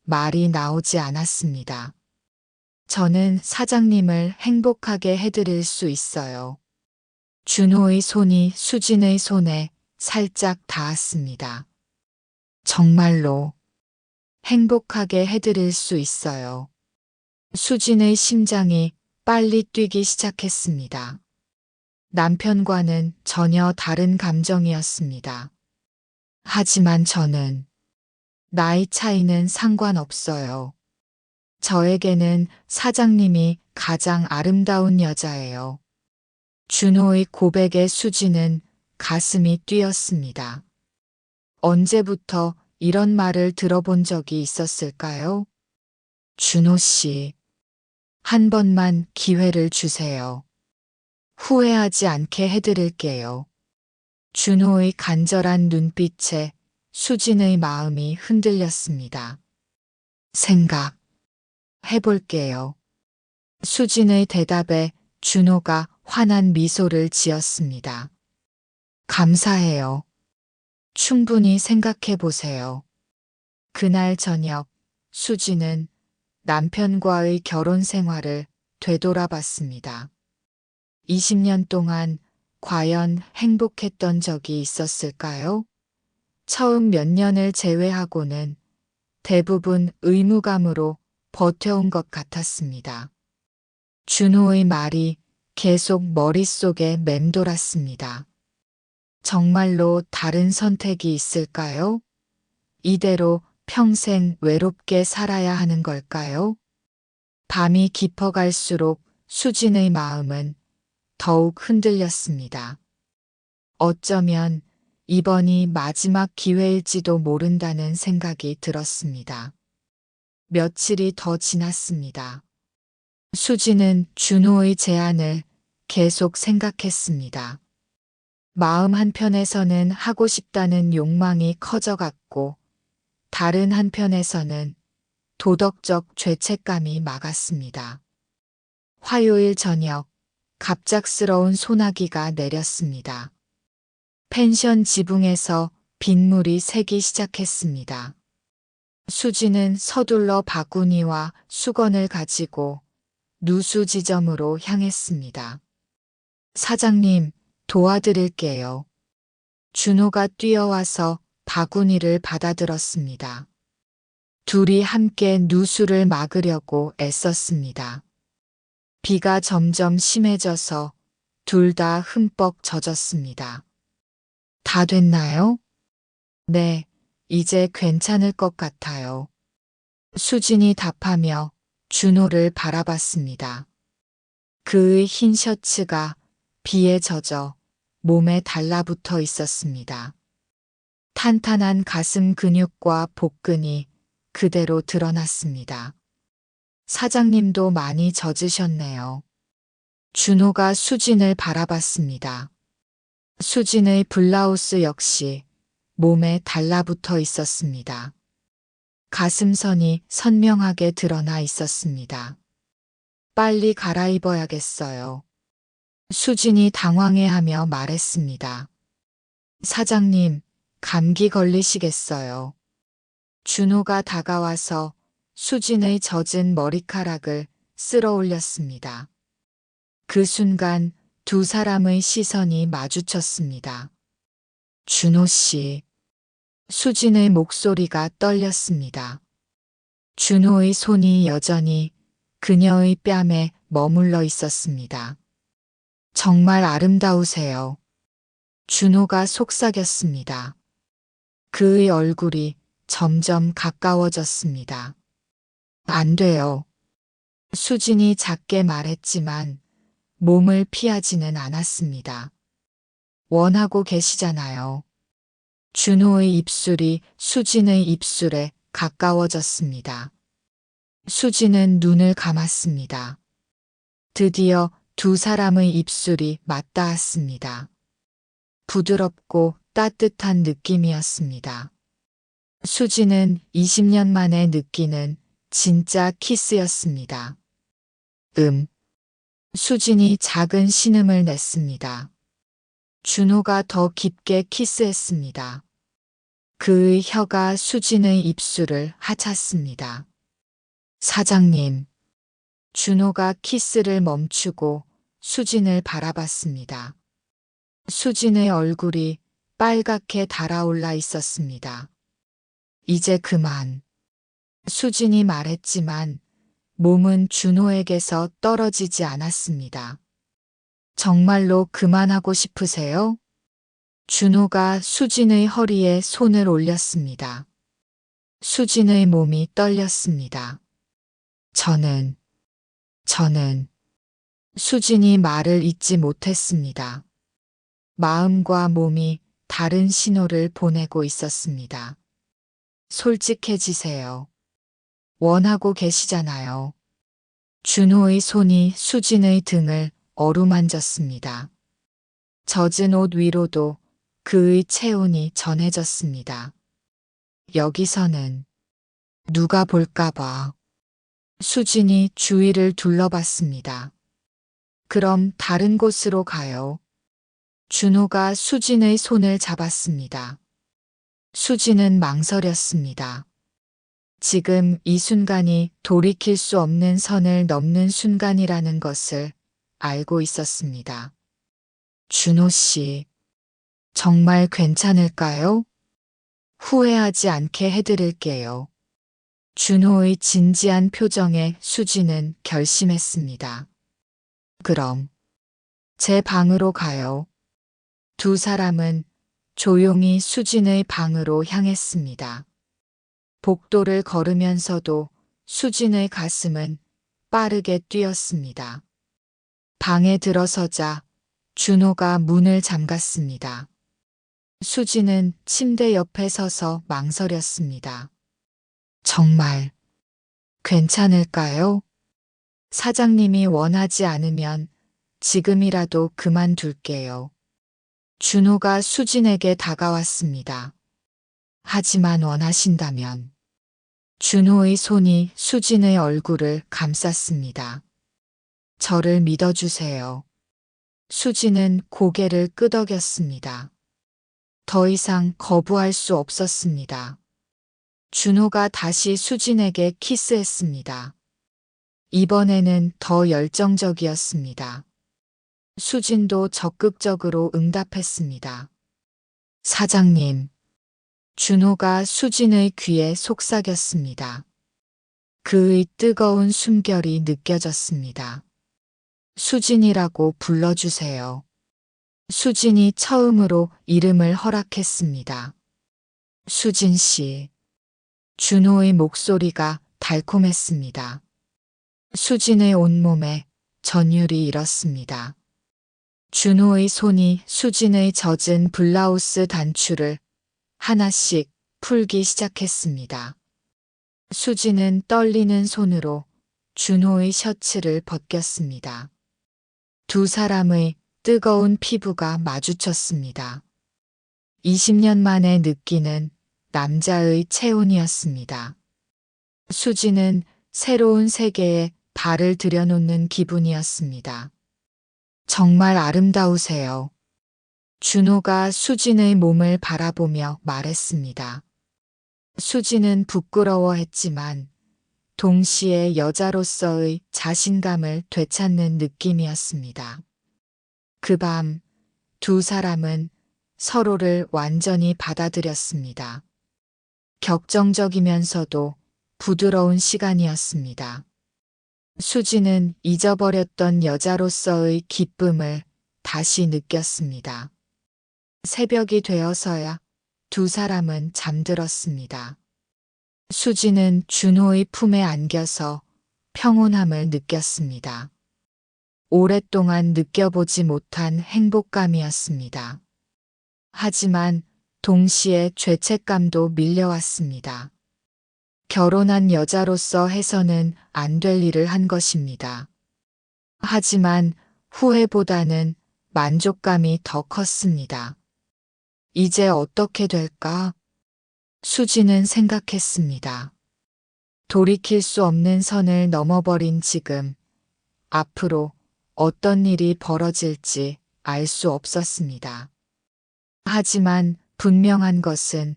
말이 나오지 않았습니다. 저는 사장님을 행복하게 해드릴 수 있어요. 준호의 손이 수진의 손에 살짝 닿았습니다. 정말로 행복하게 해드릴 수 있어요. 수진의 심장이 빨리 뛰기 시작했습니다. 남편과는 전혀 다른 감정이었습니다. 하지만 저는 나이 차이는 상관없어요. 저에게는 사장님이 가장 아름다운 여자예요. 준호의 고백에 수지는 가슴이 뛰었습니다. 언제부터 이런 말을 들어본 적이 있었을까요? 준호 씨, 한 번만 기회를 주세요. 후회하지 않게 해드릴게요. 준호의 간절한 눈빛에 수진의 마음이 흔들렸습니다. 생각 해볼게요. 수진의 대답에 준호가 환한 미소를 지었습니다. 감사해요. 충분히 생각해 보세요. 그날 저녁 수진은 남편과의 결혼 생활을 되돌아봤습니다. 20년 동안 과연 행복했던 적이 있었을까요? 처음 몇 년을 제외하고는 대부분 의무감으로 버텨온 것 같았습니다. 준호의 말이 계속 머릿속에 맴돌았습니다. 정말로 다른 선택이 있을까요? 이대로 평생 외롭게 살아야 하는 걸까요? 밤이 깊어갈수록 수진의 마음은 더욱 흔들렸습니다. 어쩌면 이번이 마지막 기회일지도 모른다는 생각이 들었습니다. 며칠이 더 지났습니다. 수지는 준호의 제안을 계속 생각했습니다. 마음 한편에서는 하고 싶다는 욕망이 커져갔고 다른 한편에서는 도덕적 죄책감이 막았습니다. 화요일 저녁 갑작스러운 소나기가 내렸습니다. 펜션 지붕에서 빗물이 새기 시작했습니다. 수지는 서둘러 바구니와 수건을 가지고 누수 지점으로 향했습니다. 사장님, 도와드릴게요. 준호가 뛰어와서 바구니를 받아들었습니다. 둘이 함께 누수를 막으려고 애썼습니다. 비가 점점 심해져서 둘 다 흠뻑 젖었습니다. 다 됐나요? 네, 이제 괜찮을 것 같아요. 수진이 답하며 준호를 바라봤습니다. 그의 흰 셔츠가 비에 젖어 몸에 달라붙어 있었습니다. 탄탄한 가슴 근육과 복근이 그대로 드러났습니다. 사장님도 많이 젖으셨네요. 준호가 수진을 바라봤습니다. 수진의 블라우스 역시 몸에 달라붙어 있었습니다. 가슴선이 선명하게 드러나 있었습니다. 빨리 갈아입어야겠어요. 수진이 당황해하며 말했습니다. 사장님, 감기 걸리시겠어요. 준호가 다가와서 수진의 젖은 머리카락을 쓸어 올렸습니다. 그 순간 두 사람의 시선이 마주쳤습니다. 준호 씨. 수진의 목소리가 떨렸습니다. 준호의 손이 여전히 그녀의 뺨에 머물러 있었습니다. 정말 아름다우세요. 준호가 속삭였습니다. 그의 얼굴이 점점 가까워졌습니다. 안 돼요. 수진이 작게 말했지만 몸을 피하지는 않았습니다. 원하고 계시잖아요. 준호의 입술이 수진의 입술에 가까워졌습니다. 수진은 눈을 감았습니다. 드디어 두 사람의 입술이 맞닿았습니다. 부드럽고 따뜻한 느낌이었습니다. 수진은 20년 만에 느끼는 진짜 키스였습니다. 수진이 작은 신음을 냈습니다. 준호가 더 깊게 키스했습니다. 그의 혀가 수진의 입술을 하찼습니다. 사장님. 준호가 키스를 멈추고 수진을 바라봤습니다. 수진의 얼굴이 빨갛게 달아올라 있었습니다. 이제 그만. 수진이 말했지만 몸은 준호에게서 떨어지지 않았습니다. 정말로 그만하고 싶으세요? 준호가 수진의 허리에 손을 올렸습니다. 수진의 몸이 떨렸습니다. 저는 수진이 말을 잇지 못했습니다. 마음과 몸이 다른 신호를 보내고 있었습니다. 솔직해지세요. 원하고 계시잖아요. 준호의 손이 수진의 등을 어루만졌습니다. 젖은 옷 위로도 그의 체온이 전해졌습니다. 여기서는 누가 볼까봐. 수진이 주위를 둘러봤습니다. 그럼 다른 곳으로 가요. 준호가 수진의 손을 잡았습니다. 수진은 망설였습니다. 지금 이 순간이 돌이킬 수 없는 선을 넘는 순간이라는 것을 알고 있었습니다. 준호 씨, 정말 괜찮을까요? 후회하지 않게 해드릴게요. 준호의 진지한 표정에 수진은 결심했습니다. 그럼 제 방으로 가요. 두 사람은 조용히 수진의 방으로 향했습니다. 복도를 걸으면서도 수진의 가슴은 빠르게 뛰었습니다. 방에 들어서자 준호가 문을 잠갔습니다. 수진은 침대 옆에 서서 망설였습니다. 정말 괜찮을까요? 사장님이 원하지 않으면 지금이라도 그만둘게요. 준호가 수진에게 다가왔습니다. 하지만 원하신다면. 준호의 손이 수진의 얼굴을 감쌌습니다. 저를 믿어주세요. 수진은 고개를 끄덕였습니다. 더 이상 거부할 수 없었습니다. 준호가 다시 수진에게 키스했습니다. 이번에는 더 열정적이었습니다. 수진도 적극적으로 응답했습니다. 사장님. 준호가 수진의 귀에 속삭였습니다. 그의 뜨거운 숨결이 느껴졌습니다. 수진이라고 불러주세요. 수진이 처음으로 이름을 허락했습니다. 수진 씨. 준호의 목소리가 달콤했습니다. 수진의 온몸에 전율이 일었습니다. 준호의 손이 수진의 젖은 블라우스 단추를 하나씩 풀기 시작했습니다. 수진은 떨리는 손으로 준호의 셔츠를 벗겼습니다. 두 사람의 뜨거운 피부가 마주쳤습니다. 20년 만에 느끼는 남자의 체온이었습니다. 수진은 새로운 세계에 발을 들여놓는 기분이었습니다. 정말 아름다우세요. 준호가 수진의 몸을 바라보며 말했습니다. 수진은 부끄러워했지만 동시에 여자로서의 자신감을 되찾는 느낌이었습니다. 그 밤 두 사람은 서로를 완전히 받아들였습니다. 격정적이면서도 부드러운 시간이었습니다. 수진은 잊어버렸던 여자로서의 기쁨을 다시 느꼈습니다. 새벽이 되어서야 두 사람은 잠들었습니다. 수진은 준호의 품에 안겨서 평온함을 느꼈습니다. 오랫동안 느껴보지 못한 행복감이었습니다. 하지만 동시에 죄책감도 밀려왔습니다. 결혼한 여자로서 해서는 안 될 일을 한 것입니다. 하지만 후회보다는 만족감이 더 컸습니다. 이제 어떻게 될까? 수지는 생각했습니다. 돌이킬 수 없는 선을 넘어버린 지금, 앞으로 어떤 일이 벌어질지 알 수 없었습니다. 하지만 분명한 것은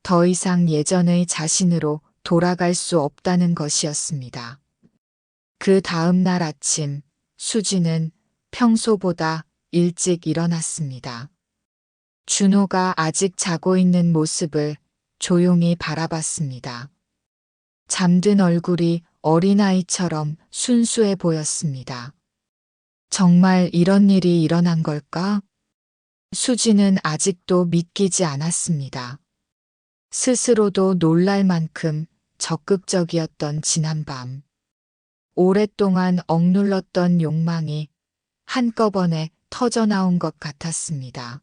더 이상 예전의 자신으로 돌아갈 수 없다는 것이었습니다. 그 다음 날 아침, 수지는 평소보다 일찍 일어났습니다. 준호가 아직 자고 있는 모습을 조용히 바라봤습니다. 잠든 얼굴이 어린아이처럼 순수해 보였습니다. 정말 이런 일이 일어난 걸까? 수지는 아직도 믿기지 않았습니다. 스스로도 놀랄 만큼 적극적이었던 지난밤. 오랫동안 억눌렀던 욕망이 한꺼번에 터져나온 것 같았습니다.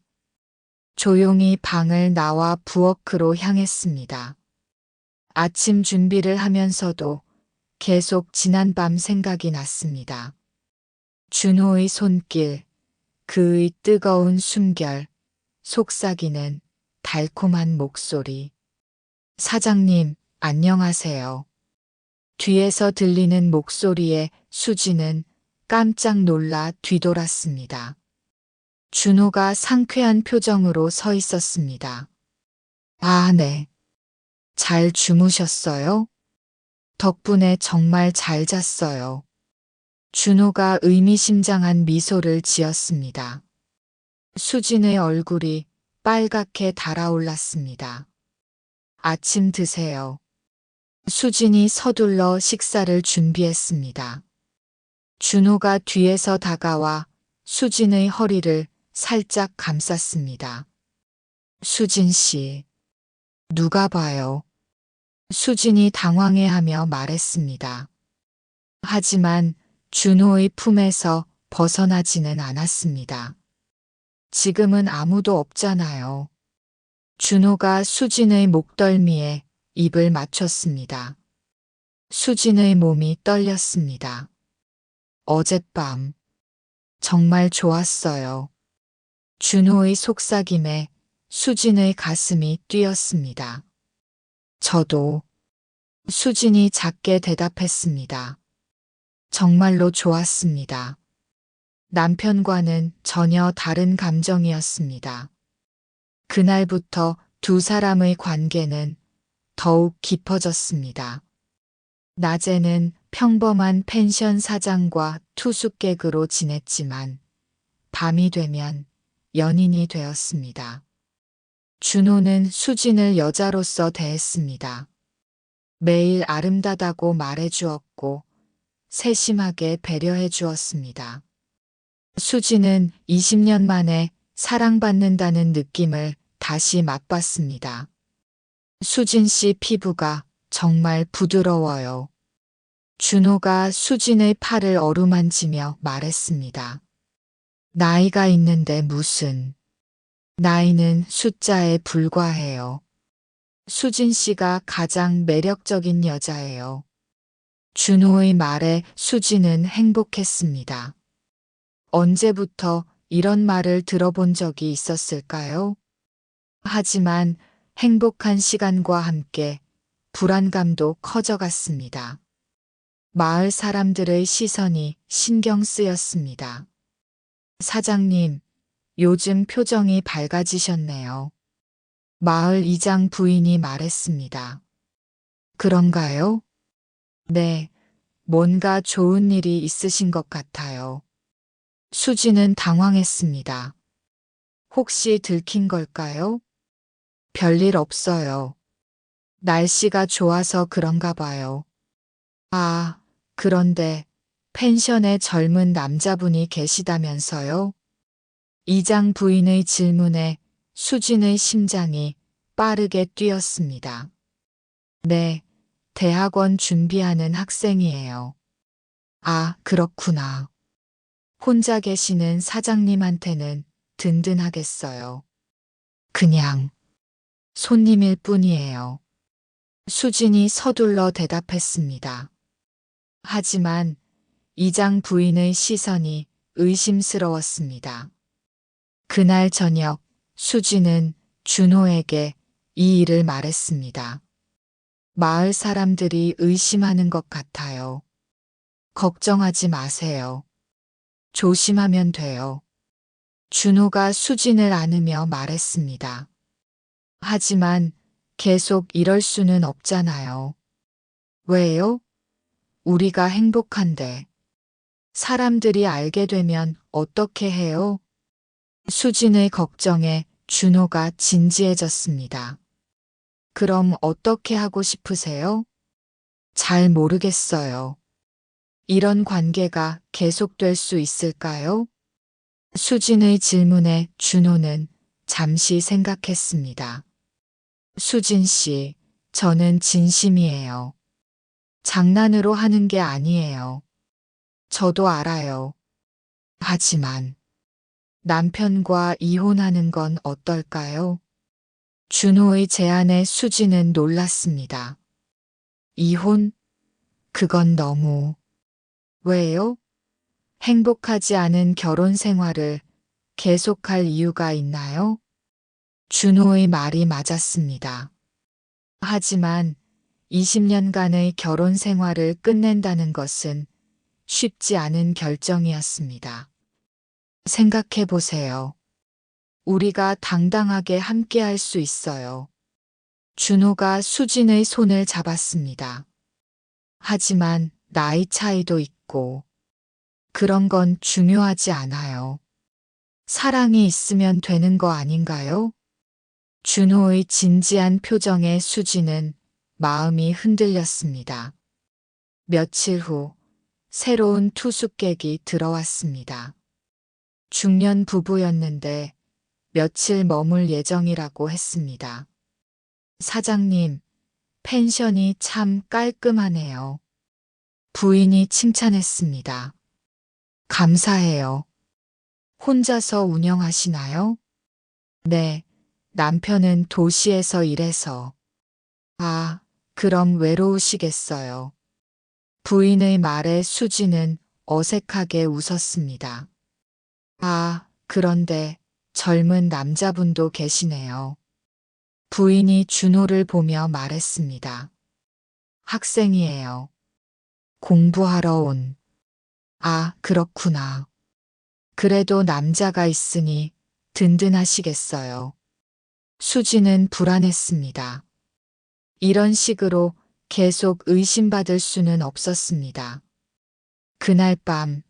조용히 방을 나와 부엌으로 향했습니다. 아침 준비를 하면서도 계속 지난밤 생각이 났습니다. 준호의 손길, 그의 뜨거운 숨결, 속삭이는 달콤한 목소리. 사장님, 안녕하세요. 뒤에서 들리는 목소리에 수지는 깜짝 놀라 뒤돌았습니다. 준호가 상쾌한 표정으로 서 있었습니다. 아, 네. 잘 주무셨어요? 덕분에 정말 잘 잤어요. 준호가 의미심장한 미소를 지었습니다. 수진의 얼굴이 빨갛게 달아올랐습니다. 아침 드세요. 수진이 서둘러 식사를 준비했습니다. 준호가 뒤에서 다가와 수진의 허리를 살짝 감쌌습니다. 수진 씨, 누가 봐요? 수진이 당황해하며 말했습니다. 하지만 준호의 품에서 벗어나지는 않았습니다. 지금은 아무도 없잖아요. 준호가 수진의 목덜미에 입을 맞췄습니다. 수진의 몸이 떨렸습니다. 어젯밤 정말 좋았어요. 준호의 속삭임에 수진의 가슴이 뛰었습니다. 저도. 수진이 작게 대답했습니다. 정말로 좋았습니다. 남편과는 전혀 다른 감정이었습니다. 그날부터 두 사람의 관계는 더욱 깊어졌습니다. 낮에는 평범한 펜션 사장과 투숙객으로 지냈지만 밤이 되면 연인이 되었습니다. 준호는 수진을 여자로서 대했습니다. 매일 아름다다고 말해주었고 세심하게 배려해 주었습니다. 수진은 20년 만에 사랑받는다는 느낌을 다시 맛봤습니다. 수진 씨 피부가 정말 부드러워요. 준호가 수진의 팔을 어루만지며 말했습니다. 나이가 있는데 무슨. 나이는 숫자에 불과해요. 수진 씨가 가장 매력적인 여자예요. 준호의 말에 수진은 행복했습니다. 언제부터 이런 말을 들어본 적이 있었을까요? 하지만 행복한 시간과 함께 불안감도 커져갔습니다. 마을 사람들의 시선이 신경 쓰였습니다. 사장님, 요즘 표정이 밝아지셨네요. 마을 이장 부인이 말했습니다. 그런가요? 네, 뭔가 좋은 일이 있으신 것 같아요. 수지는 당황했습니다. 혹시 들킨 걸까요? 별일 없어요. 날씨가 좋아서 그런가 봐요. 아, 그런데 펜션에 젊은 남자분이 계시다면서요? 이장 부인의 질문에 수진의 심장이 빠르게 뛰었습니다. 네, 대학원 준비하는 학생이에요. 아, 그렇구나. 혼자 계시는 사장님한테는 든든하겠어요. 그냥 손님일 뿐이에요. 수진이 서둘러 대답했습니다. 하지만 이장 부인의 시선이 의심스러웠습니다. 그날 저녁 수진은 준호에게 이 일을 말했습니다. 마을 사람들이 의심하는 것 같아요. 걱정하지 마세요. 조심하면 돼요. 준호가 수진을 안으며 말했습니다. 하지만 계속 이럴 수는 없잖아요. 왜요? 우리가 행복한데. 사람들이 알게 되면 어떻게 해요? 수진의 걱정에 준호가 진지해졌습니다. 그럼 어떻게 하고 싶으세요? 잘 모르겠어요. 이런 관계가 계속될 수 있을까요? 수진의 질문에 준호는 잠시 생각했습니다. 수진 씨, 저는 진심이에요. 장난으로 하는 게 아니에요. 저도 알아요. 하지만 남편과 이혼하는 건 어떨까요? 준호의 제안에 수진은 놀랐습니다. 이혼? 그건 너무... 왜요? 행복하지 않은 결혼 생활을 계속할 이유가 있나요? 준호의 말이 맞았습니다. 하지만 20년간의 결혼 생활을 끝낸다는 것은 쉽지 않은 결정이었습니다. 생각해 보세요. 우리가 당당하게 함께 할 수 있어요. 준호가 수진의 손을 잡았습니다. 하지만 나이 차이도 있고 그런 건 중요하지 않아요. 사랑이 있으면 되는 거 아닌가요? 준호의 진지한 표정에 수진은 마음이 흔들렸습니다. 며칠 후 새로운 투숙객이 들어왔습니다. 중년 부부였는데 며칠 머물 예정이라고 했습니다. 사장님, 펜션이 참 깔끔하네요. 부인이 칭찬했습니다. 감사해요. 혼자서 운영하시나요? 네, 남편은 도시에서 일해서. 아, 그럼 외로우시겠어요. 부인의 말에 수지는 어색하게 웃었습니다. 아, 그런데 젊은 남자분도 계시네요. 부인이 준호를 보며 말했습니다. 학생이에요. 공부하러 온. 아, 그렇구나. 그래도 남자가 있으니 든든하시겠어요. 수지는 불안했습니다. 이런 식으로 계속 의심받을 수는 없었습니다. 그날 밤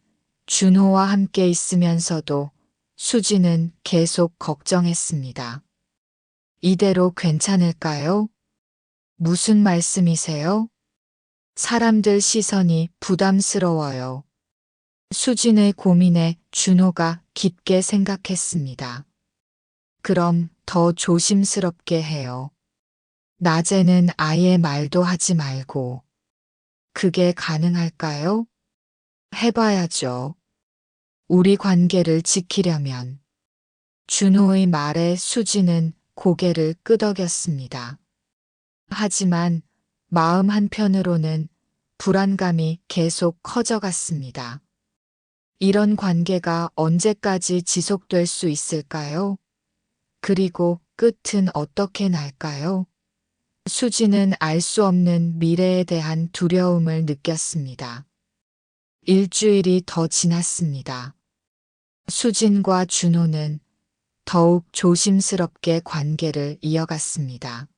준호와 함께 있으면서도 수지는 계속 걱정했습니다. 이대로 괜찮을까요? 무슨 말씀이세요? 사람들 시선이 부담스러워요. 수진의 고민에 준호가 깊게 생각했습니다. 그럼 더 조심스럽게 해요. 낮에는 아예 말도 하지 말고. 그게 가능할까요? 해봐야죠. 우리 관계를 지키려면. 준호의 말에 수지는 고개를 끄덕였습니다. 하지만 마음 한편으로는 불안감이 계속 커져갔습니다. 이런 관계가 언제까지 지속될 수 있을까요? 그리고 끝은 어떻게 날까요? 수지는 알 수 없는 미래에 대한 두려움을 느꼈습니다. 일주일이 더 지났습니다. 수진과 준호는 더욱 조심스럽게 관계를 이어갔습니다.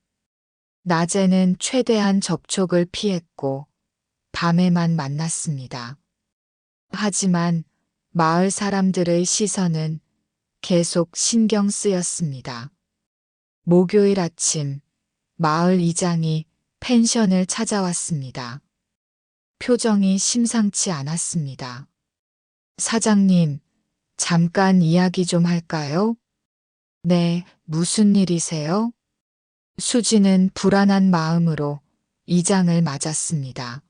낮에는 최대한 접촉을 피했고 밤에만 만났습니다. 하지만 마을 사람들의 시선은 계속 신경 쓰였습니다. 목요일 아침 마을 이장이 펜션을 찾아왔습니다. 표정이 심상치 않았습니다. 사장님, 잠깐 이야기 좀 할까요? 네, 무슨 일이세요? 수지는 불안한 마음으로 이장을 맞았습니다.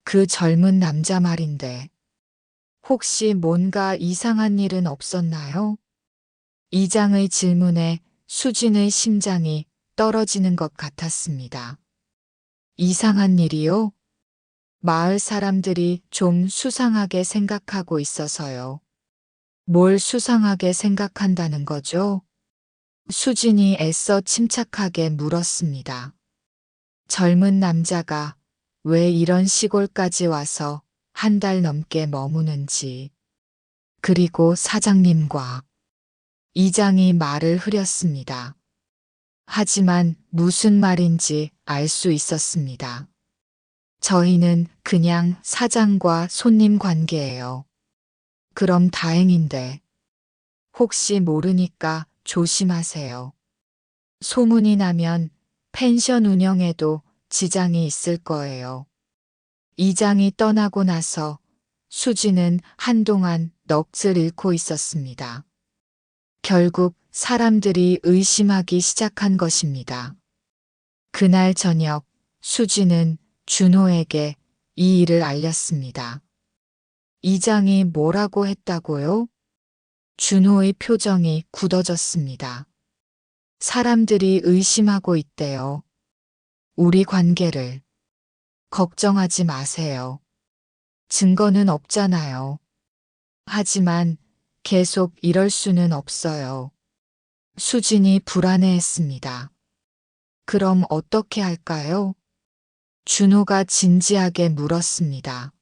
그 젊은 남자 말인데, 혹시 뭔가 이상한 일은 없었나요? 이장의 질문에 수진의 심장이 떨어지는 것 같았습니다. 이상한 일이요? 마을 사람들이 좀 수상하게 생각하고 있어서요. 뭘 수상하게 생각한다는 거죠? 수진이 애써 침착하게 물었습니다. 젊은 남자가 왜 이런 시골까지 와서 한 달 넘게 머무는지. 그리고 사장님과 이장이 말을 흐렸습니다. 하지만 무슨 말인지 알 수 있었습니다. 저희는 그냥 사장과 손님 관계예요. 그럼 다행인데. 혹시 모르니까 조심하세요. 소문이 나면 펜션 운영에도 지장이 있을 거예요. 이장이 떠나고 나서 수지는 한동안 넋을 잃고 있었습니다. 결국 사람들이 의심하기 시작한 것입니다. 그날 저녁 수지는 준호에게 이 일을 알렸습니다. 이장이 뭐라고 했다고요? 준호의 표정이 굳어졌습니다. 사람들이 의심하고 있대요. 우리 관계를. 걱정하지 마세요. 증거는 없잖아요. 하지만 계속 이럴 수는 없어요. 수진이 불안해했습니다. 그럼 어떻게 할까요? 준호가 진지하게 물었습니다.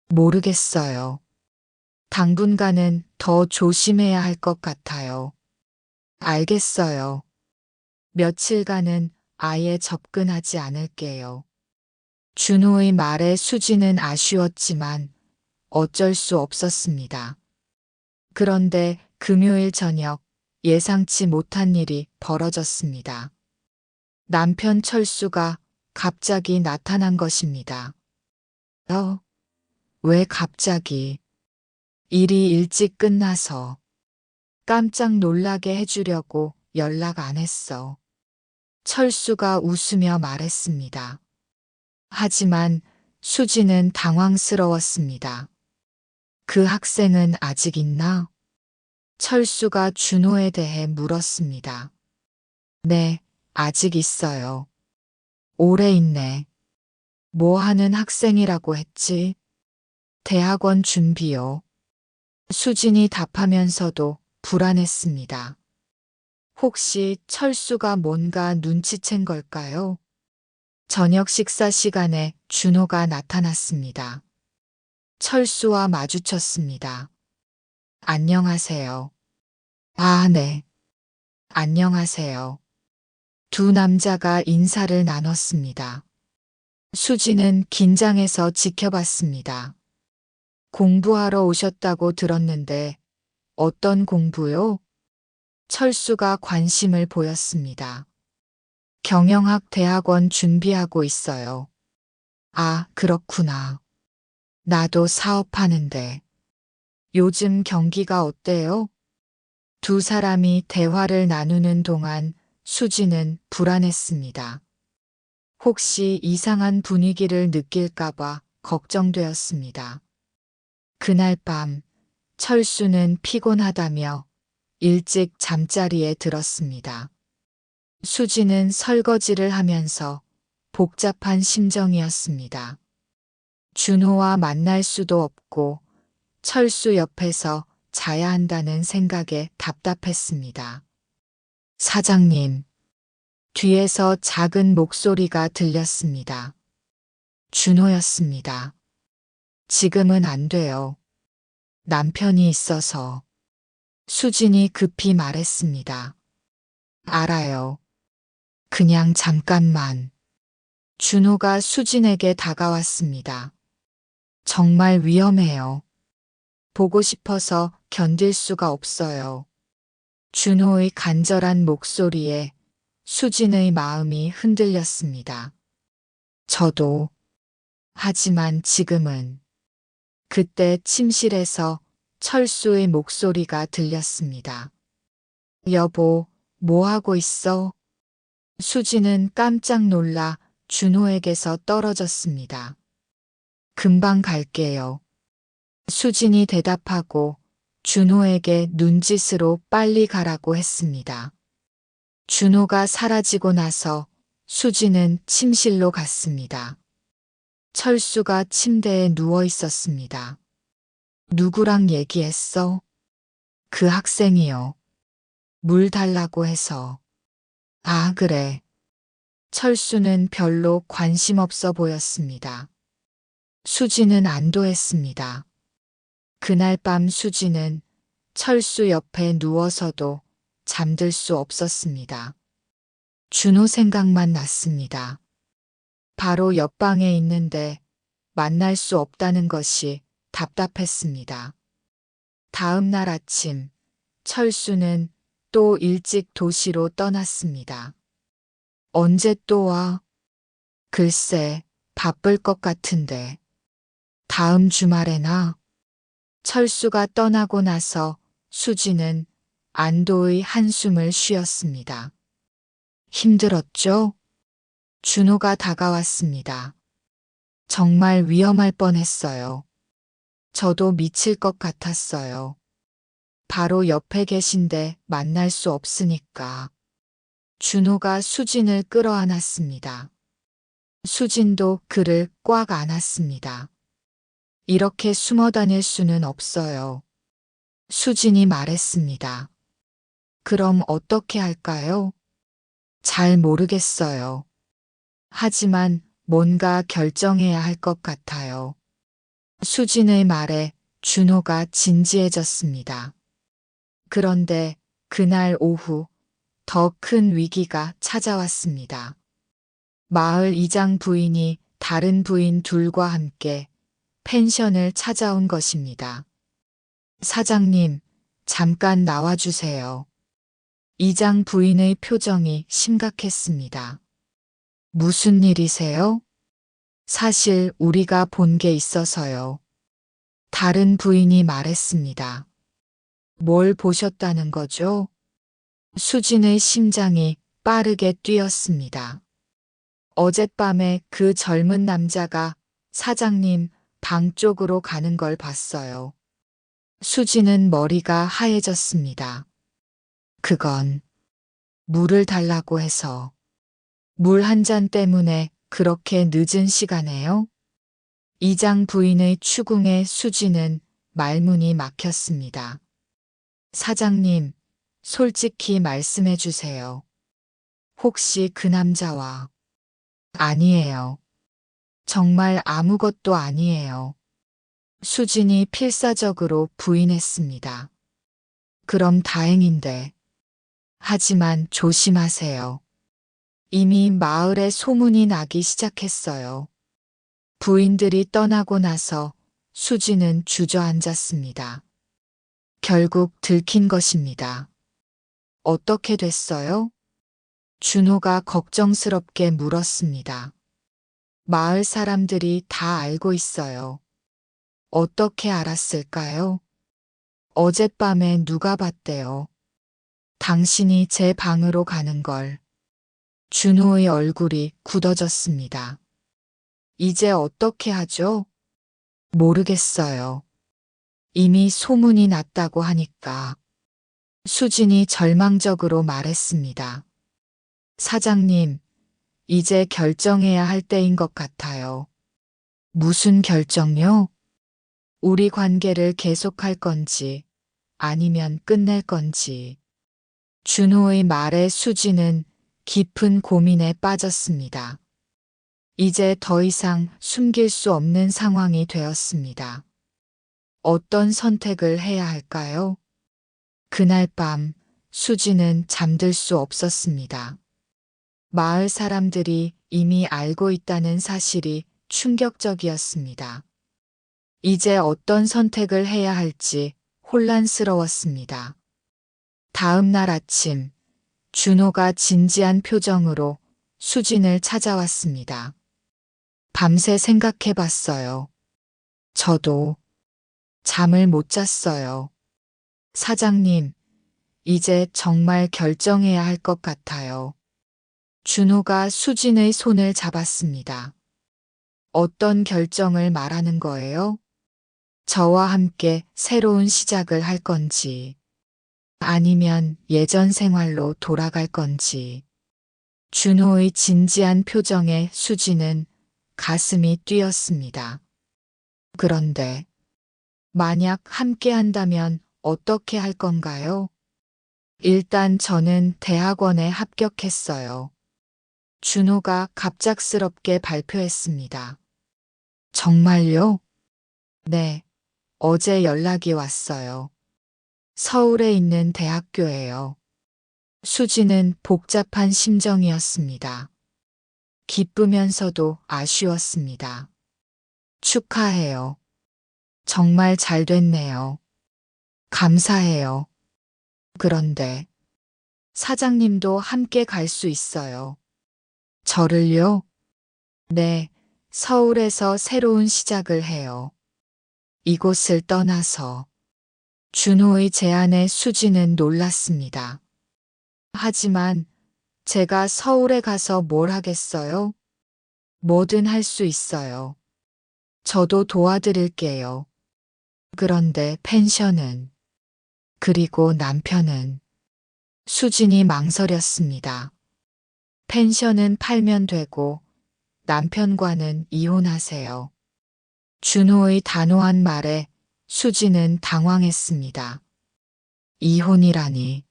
모르겠어요. 당분간은 더 조심해야 할 것 같아요. 알겠어요. 며칠간은 아예 접근하지 않을게요. 준호의 말에 수지는 아쉬웠지만 어쩔 수 없었습니다. 그런데 금요일 저녁 예상치 못한 일이 벌어졌습니다. 남편 철수가 갑자기 나타난 것입니다. 왜 갑자기? 일이 일찍 끝나서 깜짝 놀라게 해주려고 연락 안 했어. 철수가 웃으며 말했습니다. 하지만 수지는 당황스러웠습니다. 그 학생은 아직 있나? 철수가 준호에 대해 물었습니다. 네, 아직 있어요. 오래 있네. 뭐 하는 학생이라고 했지? 대학원 준비요. 수진이 답하면서도 불안했습니다. 혹시 철수가 뭔가 눈치챈 걸까요? 저녁 식사 시간에 준호가 나타났습니다. 철수와 마주쳤습니다. 안녕하세요. 아, 네. 안녕하세요. 두 남자가 인사를 나눴습니다. 수지는 긴장해서 지켜봤습니다. 공부하러 오셨다고 들었는데 어떤 공부요? 철수가 관심을 보였습니다. 경영학 대학원 준비하고 있어요. 아, 그렇구나. 나도 사업하는데. 요즘 경기가 어때요? 두 사람이 대화를 나누는 동안 수지는 불안했습니다. 혹시 이상한 분위기를 느낄까봐 걱정되었습니다. 그날 밤 철수는 피곤하다며 일찍 잠자리에 들었습니다. 수지는 설거지를 하면서 복잡한 심정이었습니다. 준호와 만날 수도 없고 철수 옆에서 자야 한다는 생각에 답답했습니다. 사장님, 뒤에서 작은 목소리가 들렸습니다. 준호였습니다. 지금은 안 돼요. 남편이 있어서. 수진이 급히 말했습니다. 알아요. 그냥 잠깐만. 준호가 수진에게 다가왔습니다. 정말 위험해요. 보고 싶어서 견딜 수가 없어요. 준호의 간절한 목소리에 수진의 마음이 흔들렸습니다. 저도. 하지만 지금은. 그때 침실에서 철수의 목소리가 들렸습니다. 여보, 뭐 하고 있어? 수지는 깜짝 놀라 준호에게서 떨어졌습니다. 금방 갈게요. 수진이 대답하고 준호에게 눈짓으로 빨리 가라고 했습니다. 준호가 사라지고 나서 수지는 침실로 갔습니다. 철수가 침대에 누워 있었습니다. 누구랑 얘기했어? 그 학생이요. 물 달라고 해서. 아, 그래. 철수는 별로 관심 없어 보였습니다. 수지는 안도했습니다. 그날 밤 수지는 철수 옆에 누워서도 잠들 수 없었습니다. 준호 생각만 났습니다. 바로 옆방에 있는데 만날 수 없다는 것이 답답했습니다. 다음 날 아침, 철수는 또 일찍 도시로 떠났습니다. 언제 또 와? 글쎄, 바쁠 것 같은데. 다음 주말에나. 철수가 떠나고 나서 수지는 안도의 한숨을 쉬었습니다. 힘들었죠? 준호가 다가왔습니다. 정말 위험할 뻔했어요. 저도 미칠 것 같았어요. 바로 옆에 계신데 만날 수 없으니까. 준호가 수진을 끌어안았습니다. 수진도 그를 꽉 안았습니다. 이렇게 숨어 다닐 수는 없어요. 수진이 말했습니다. 그럼 어떻게 할까요? 잘 모르겠어요. 하지만 뭔가 결정해야 할 것 같아요. 수진의 말에 준호가 진지해졌습니다. 그런데 그날 오후 더 큰 위기가 찾아왔습니다. 마을 이장 부인이 다른 부인 둘과 함께 펜션을 찾아온 것입니다. 사장님, 잠깐 나와주세요. 이장 부인의 표정이 심각했습니다. 무슨 일이세요? 사실 우리가 본 게 있어서요. 다른 부인이 말했습니다. 뭘 보셨다는 거죠? 수진의 심장이 빠르게 뛰었습니다. 어젯밤에 그 젊은 남자가 사장님 방 쪽으로 가는 걸 봤어요. 수진은 머리가 하얘졌습니다. 그건 물을 달라고 해서. 물 한 잔 때문에 그렇게 늦은 시간에요? 이장 부인의 추궁에 수진은 말문이 막혔습니다. 사장님, 솔직히 말씀해 주세요. 혹시 그 남자와. 아니에요. 정말 아무것도 아니에요. 수진이 필사적으로 부인했습니다. 그럼 다행인데. 하지만 조심하세요. 이미 마을에 소문이 나기 시작했어요. 부인들이 떠나고 나서 수진은 주저앉았습니다. 결국 들킨 것입니다. 어떻게 됐어요? 준호가 걱정스럽게 물었습니다. 마을 사람들이 다 알고 있어요. 어떻게 알았을까요? 어젯밤에 누가 봤대요. 당신이 제 방으로 가는 걸. 준호의 얼굴이 굳어졌습니다. 이제 어떻게 하죠? 모르겠어요. 이미 소문이 났다고 하니까. 수진이 절망적으로 말했습니다. 사장님, 이제 결정해야 할 때인 것 같아요. 무슨 결정요? 우리 관계를 계속할 건지 아니면 끝낼 건지. 준호의 말에 수진은 깊은 고민에 빠졌습니다. 이제 더 이상 숨길 수 없는 상황이 되었습니다. 어떤 선택을 해야 할까요? 그날 밤 수진은 잠들 수 없었습니다. 마을 사람들이 이미 알고 있다는 사실이 충격적이었습니다. 이제 어떤 선택을 해야 할지 혼란스러웠습니다. 다음 날 아침, 준호가 진지한 표정으로 수진을 찾아왔습니다. 밤새 생각해 봤어요. 저도 잠을 못 잤어요. 사장님, 이제 정말 결정해야 할 것 같아요. 준호가 수진의 손을 잡았습니다. 어떤 결정을 말하는 거예요? 저와 함께 새로운 시작을 할 건지, 아니면 예전 생활로 돌아갈 건지. 준호의 진지한 표정에 수진은 가슴이 뛰었습니다. 그런데 만약 함께 한다면 어떻게 할 건가요? 일단 저는 대학원에 합격했어요. 준호가 갑작스럽게 발표했습니다. 정말요? 네, 어제 연락이 왔어요. 서울에 있는 대학교예요. 수지는 복잡한 심정이었습니다. 기쁘면서도 아쉬웠습니다. 축하해요. 정말 잘 됐네요. 감사해요. 그런데 사장님도 함께 갈 수 있어요. 저를요? 네, 서울에서 새로운 시작을 해요. 이곳을 떠나서. 준호의 제안에 수지는 놀랐습니다. 하지만 제가 서울에 가서 뭘 하겠어요? 뭐든 할 수 있어요. 저도 도와드릴게요. 그런데 펜션은, 그리고 남편은, 수진이 망설였습니다. 펜션은 팔면 되고 남편과는 이혼하세요. 준호의 단호한 말에 수진은 당황했습니다. 이혼이라니.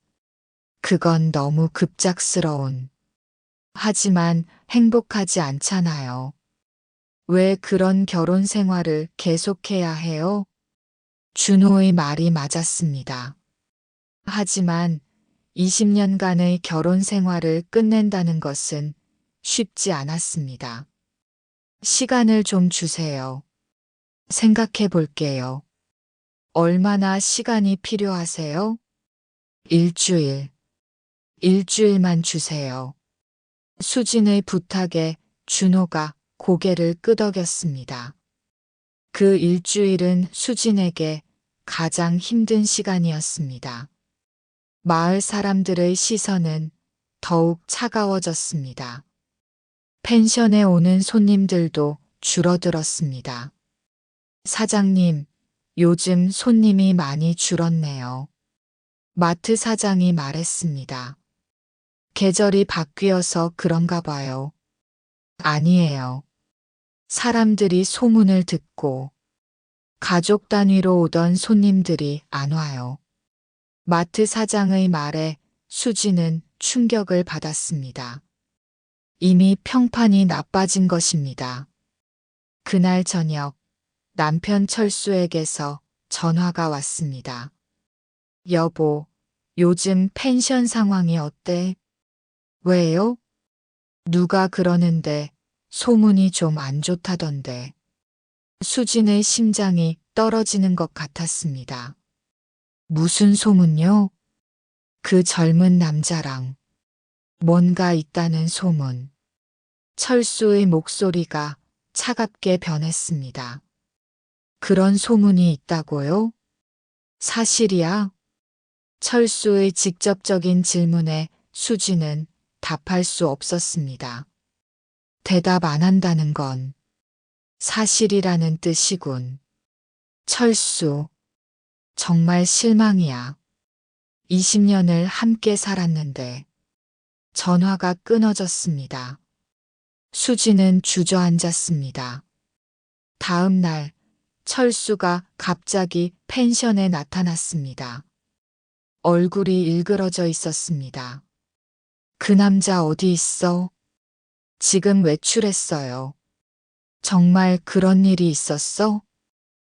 그건 너무 급작스러운. 하지만 행복하지 않잖아요. 왜 그런 결혼 생활을 계속해야 해요? 준호의 말이 맞았습니다. 하지만 20년간의 결혼 생활을 끝낸다는 것은 쉽지 않았습니다. 시간을 좀 주세요. 생각해 볼게요. 얼마나 시간이 필요하세요? 일주일. 일주일만 주세요. 수진의 부탁에 준호가 고개를 끄덕였습니다. 그 일주일은 수진에게 가장 힘든 시간이었습니다. 마을 사람들의 시선은 더욱 차가워졌습니다. 펜션에 오는 손님들도 줄어들었습니다. 사장님, 요즘 손님이 많이 줄었네요. 마트 사장이 말했습니다. 계절이 바뀌어서 그런가 봐요. 아니에요. 사람들이 소문을 듣고 가족 단위로 오던 손님들이 안 와요. 마트 사장의 말에 수지는 충격을 받았습니다. 이미 평판이 나빠진 것입니다. 그날 저녁 남편 철수에게서 전화가 왔습니다. 여보, 요즘 펜션 상황이 어때? 왜요? 누가 그러는데 소문이 좀 안 좋다던데. 수진의 심장이 떨어지는 것 같았습니다. 무슨 소문요? 그 젊은 남자랑 뭔가 있다는 소문. 철수의 목소리가 차갑게 변했습니다. 그런 소문이 있다고요? 사실이야? 철수의 직접적인 질문에 수지는 답할 수 없었습니다. 대답 안 한다는 건 사실이라는 뜻이군. 철수, 정말 실망이야. 20년을 함께 살았는데 전화가 끊어졌습니다. 수지는 주저앉았습니다. 다음 날 철수가 갑자기 펜션에 나타났습니다. 얼굴이 일그러져 있었습니다. 그 남자 어디 있어? 지금 외출했어요. 정말 그런 일이 있었어?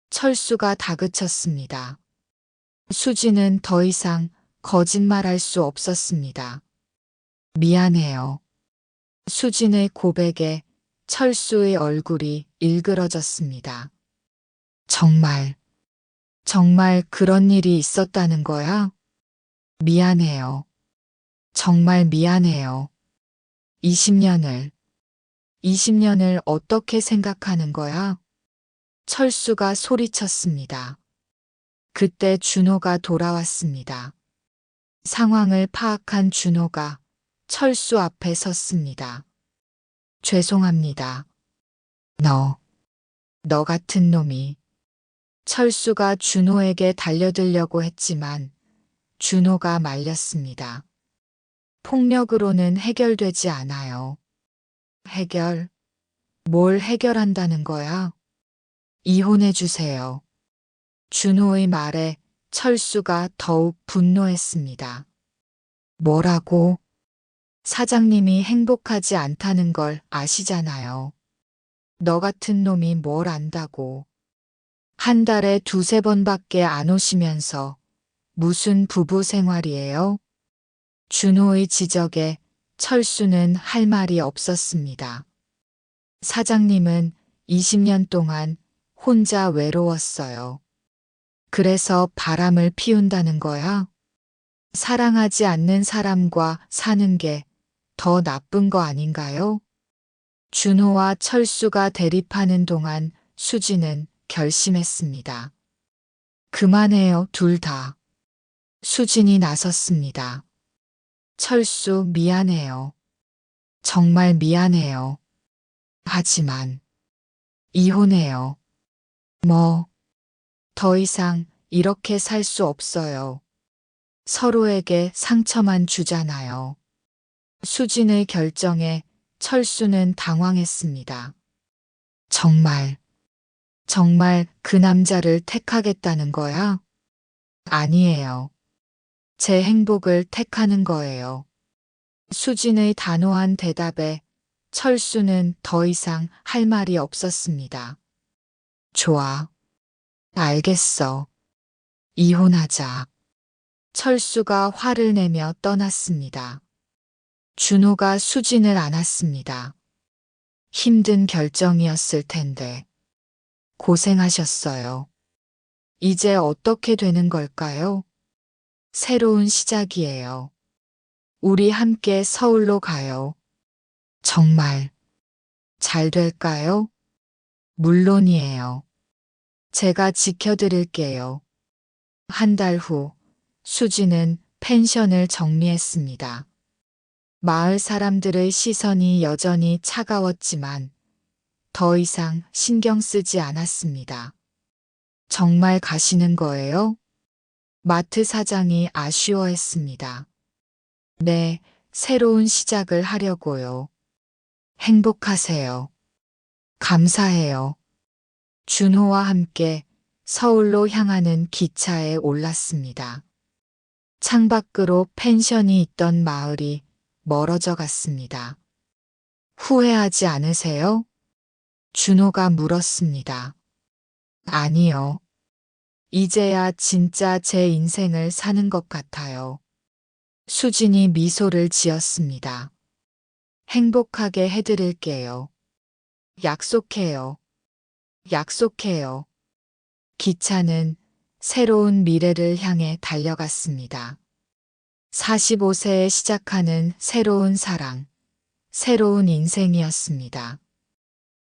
철수가 다그쳤습니다. 수지는 더 이상 거짓말할 수 없었습니다. 미안해요. 수진의 고백에 철수의 얼굴이 일그러졌습니다. 정말 그런 일이 있었다는 거야? 미안해요. 정말 미안해요. 20년을 어떻게 생각하는 거야? 철수가 소리쳤습니다. 그때 준호가 돌아왔습니다. 상황을 파악한 준호가 철수 앞에 섰습니다. 죄송합니다. 너 같은 놈이. 철수가 준호에게 달려들려고 했지만 준호가 말렸습니다. 폭력으로는 해결되지 않아요. 해결? 뭘 해결한다는 거야? 이혼해 주세요. 준호의 말에 철수가 더욱 분노했습니다. 뭐라고? 사장님이 행복하지 않다는 걸 아시잖아요. 너 같은 놈이 뭘 안다고. 한 달에 두세 번밖에 안 오시면서 무슨 부부 생활이에요? 준호의 지적에 철수는 할 말이 없었습니다. 사장님은 20년 동안 혼자 외로웠어요. 그래서 바람을 피운다는 거야? 사랑하지 않는 사람과 사는 게 더 나쁜 거 아닌가요? 준호와 철수가 대립하는 동안 수지는 결심했습니다. 그만해요, 둘 다. 수진이 나섰습니다. 철수, 미안해요. 정말 미안해요. 하지만 이혼해요. 뭐, 더 이상 이렇게 살 수 없어요. 서로에게 상처만 주잖아요. 수진의 결정에 철수는 당황했습니다. 정말 그 남자를 택하겠다는 거야? 아니에요. 제 행복을 택하는 거예요. 수진의 단호한 대답에 철수는 더 이상 할 말이 없었습니다. 좋아. 알겠어. 이혼하자. 철수가 화를 내며 떠났습니다. 준호가 수진을 안았습니다. 힘든 결정이었을 텐데. 고생하셨어요. 이제 어떻게 되는 걸까요? 새로운 시작이에요. 우리 함께 서울로 가요. 정말 잘 될까요? 물론이에요. 제가 지켜드릴게요. 한 달 후 수지는 펜션을 정리했습니다. 마을 사람들의 시선이 여전히 차가웠지만 더 이상 신경 쓰지 않았습니다. 정말 가시는 거예요? 마트 사장이 아쉬워했습니다. 네, 새로운 시작을 하려고요. 행복하세요. 감사해요. 준호와 함께 서울로 향하는 기차에 올랐습니다. 창밖으로 펜션이 있던 마을이 멀어져 갔습니다. 후회하지 않으세요? 준호가 물었습니다. 아니요. 이제야 진짜 제 인생을 사는 것 같아요. 수진이 미소를 지었습니다. 행복하게 해드릴게요. 약속해요. 약속해요. 기차는 새로운 미래를 향해 달려갔습니다. 45세에 시작하는 새로운 사랑, 새로운 인생이었습니다.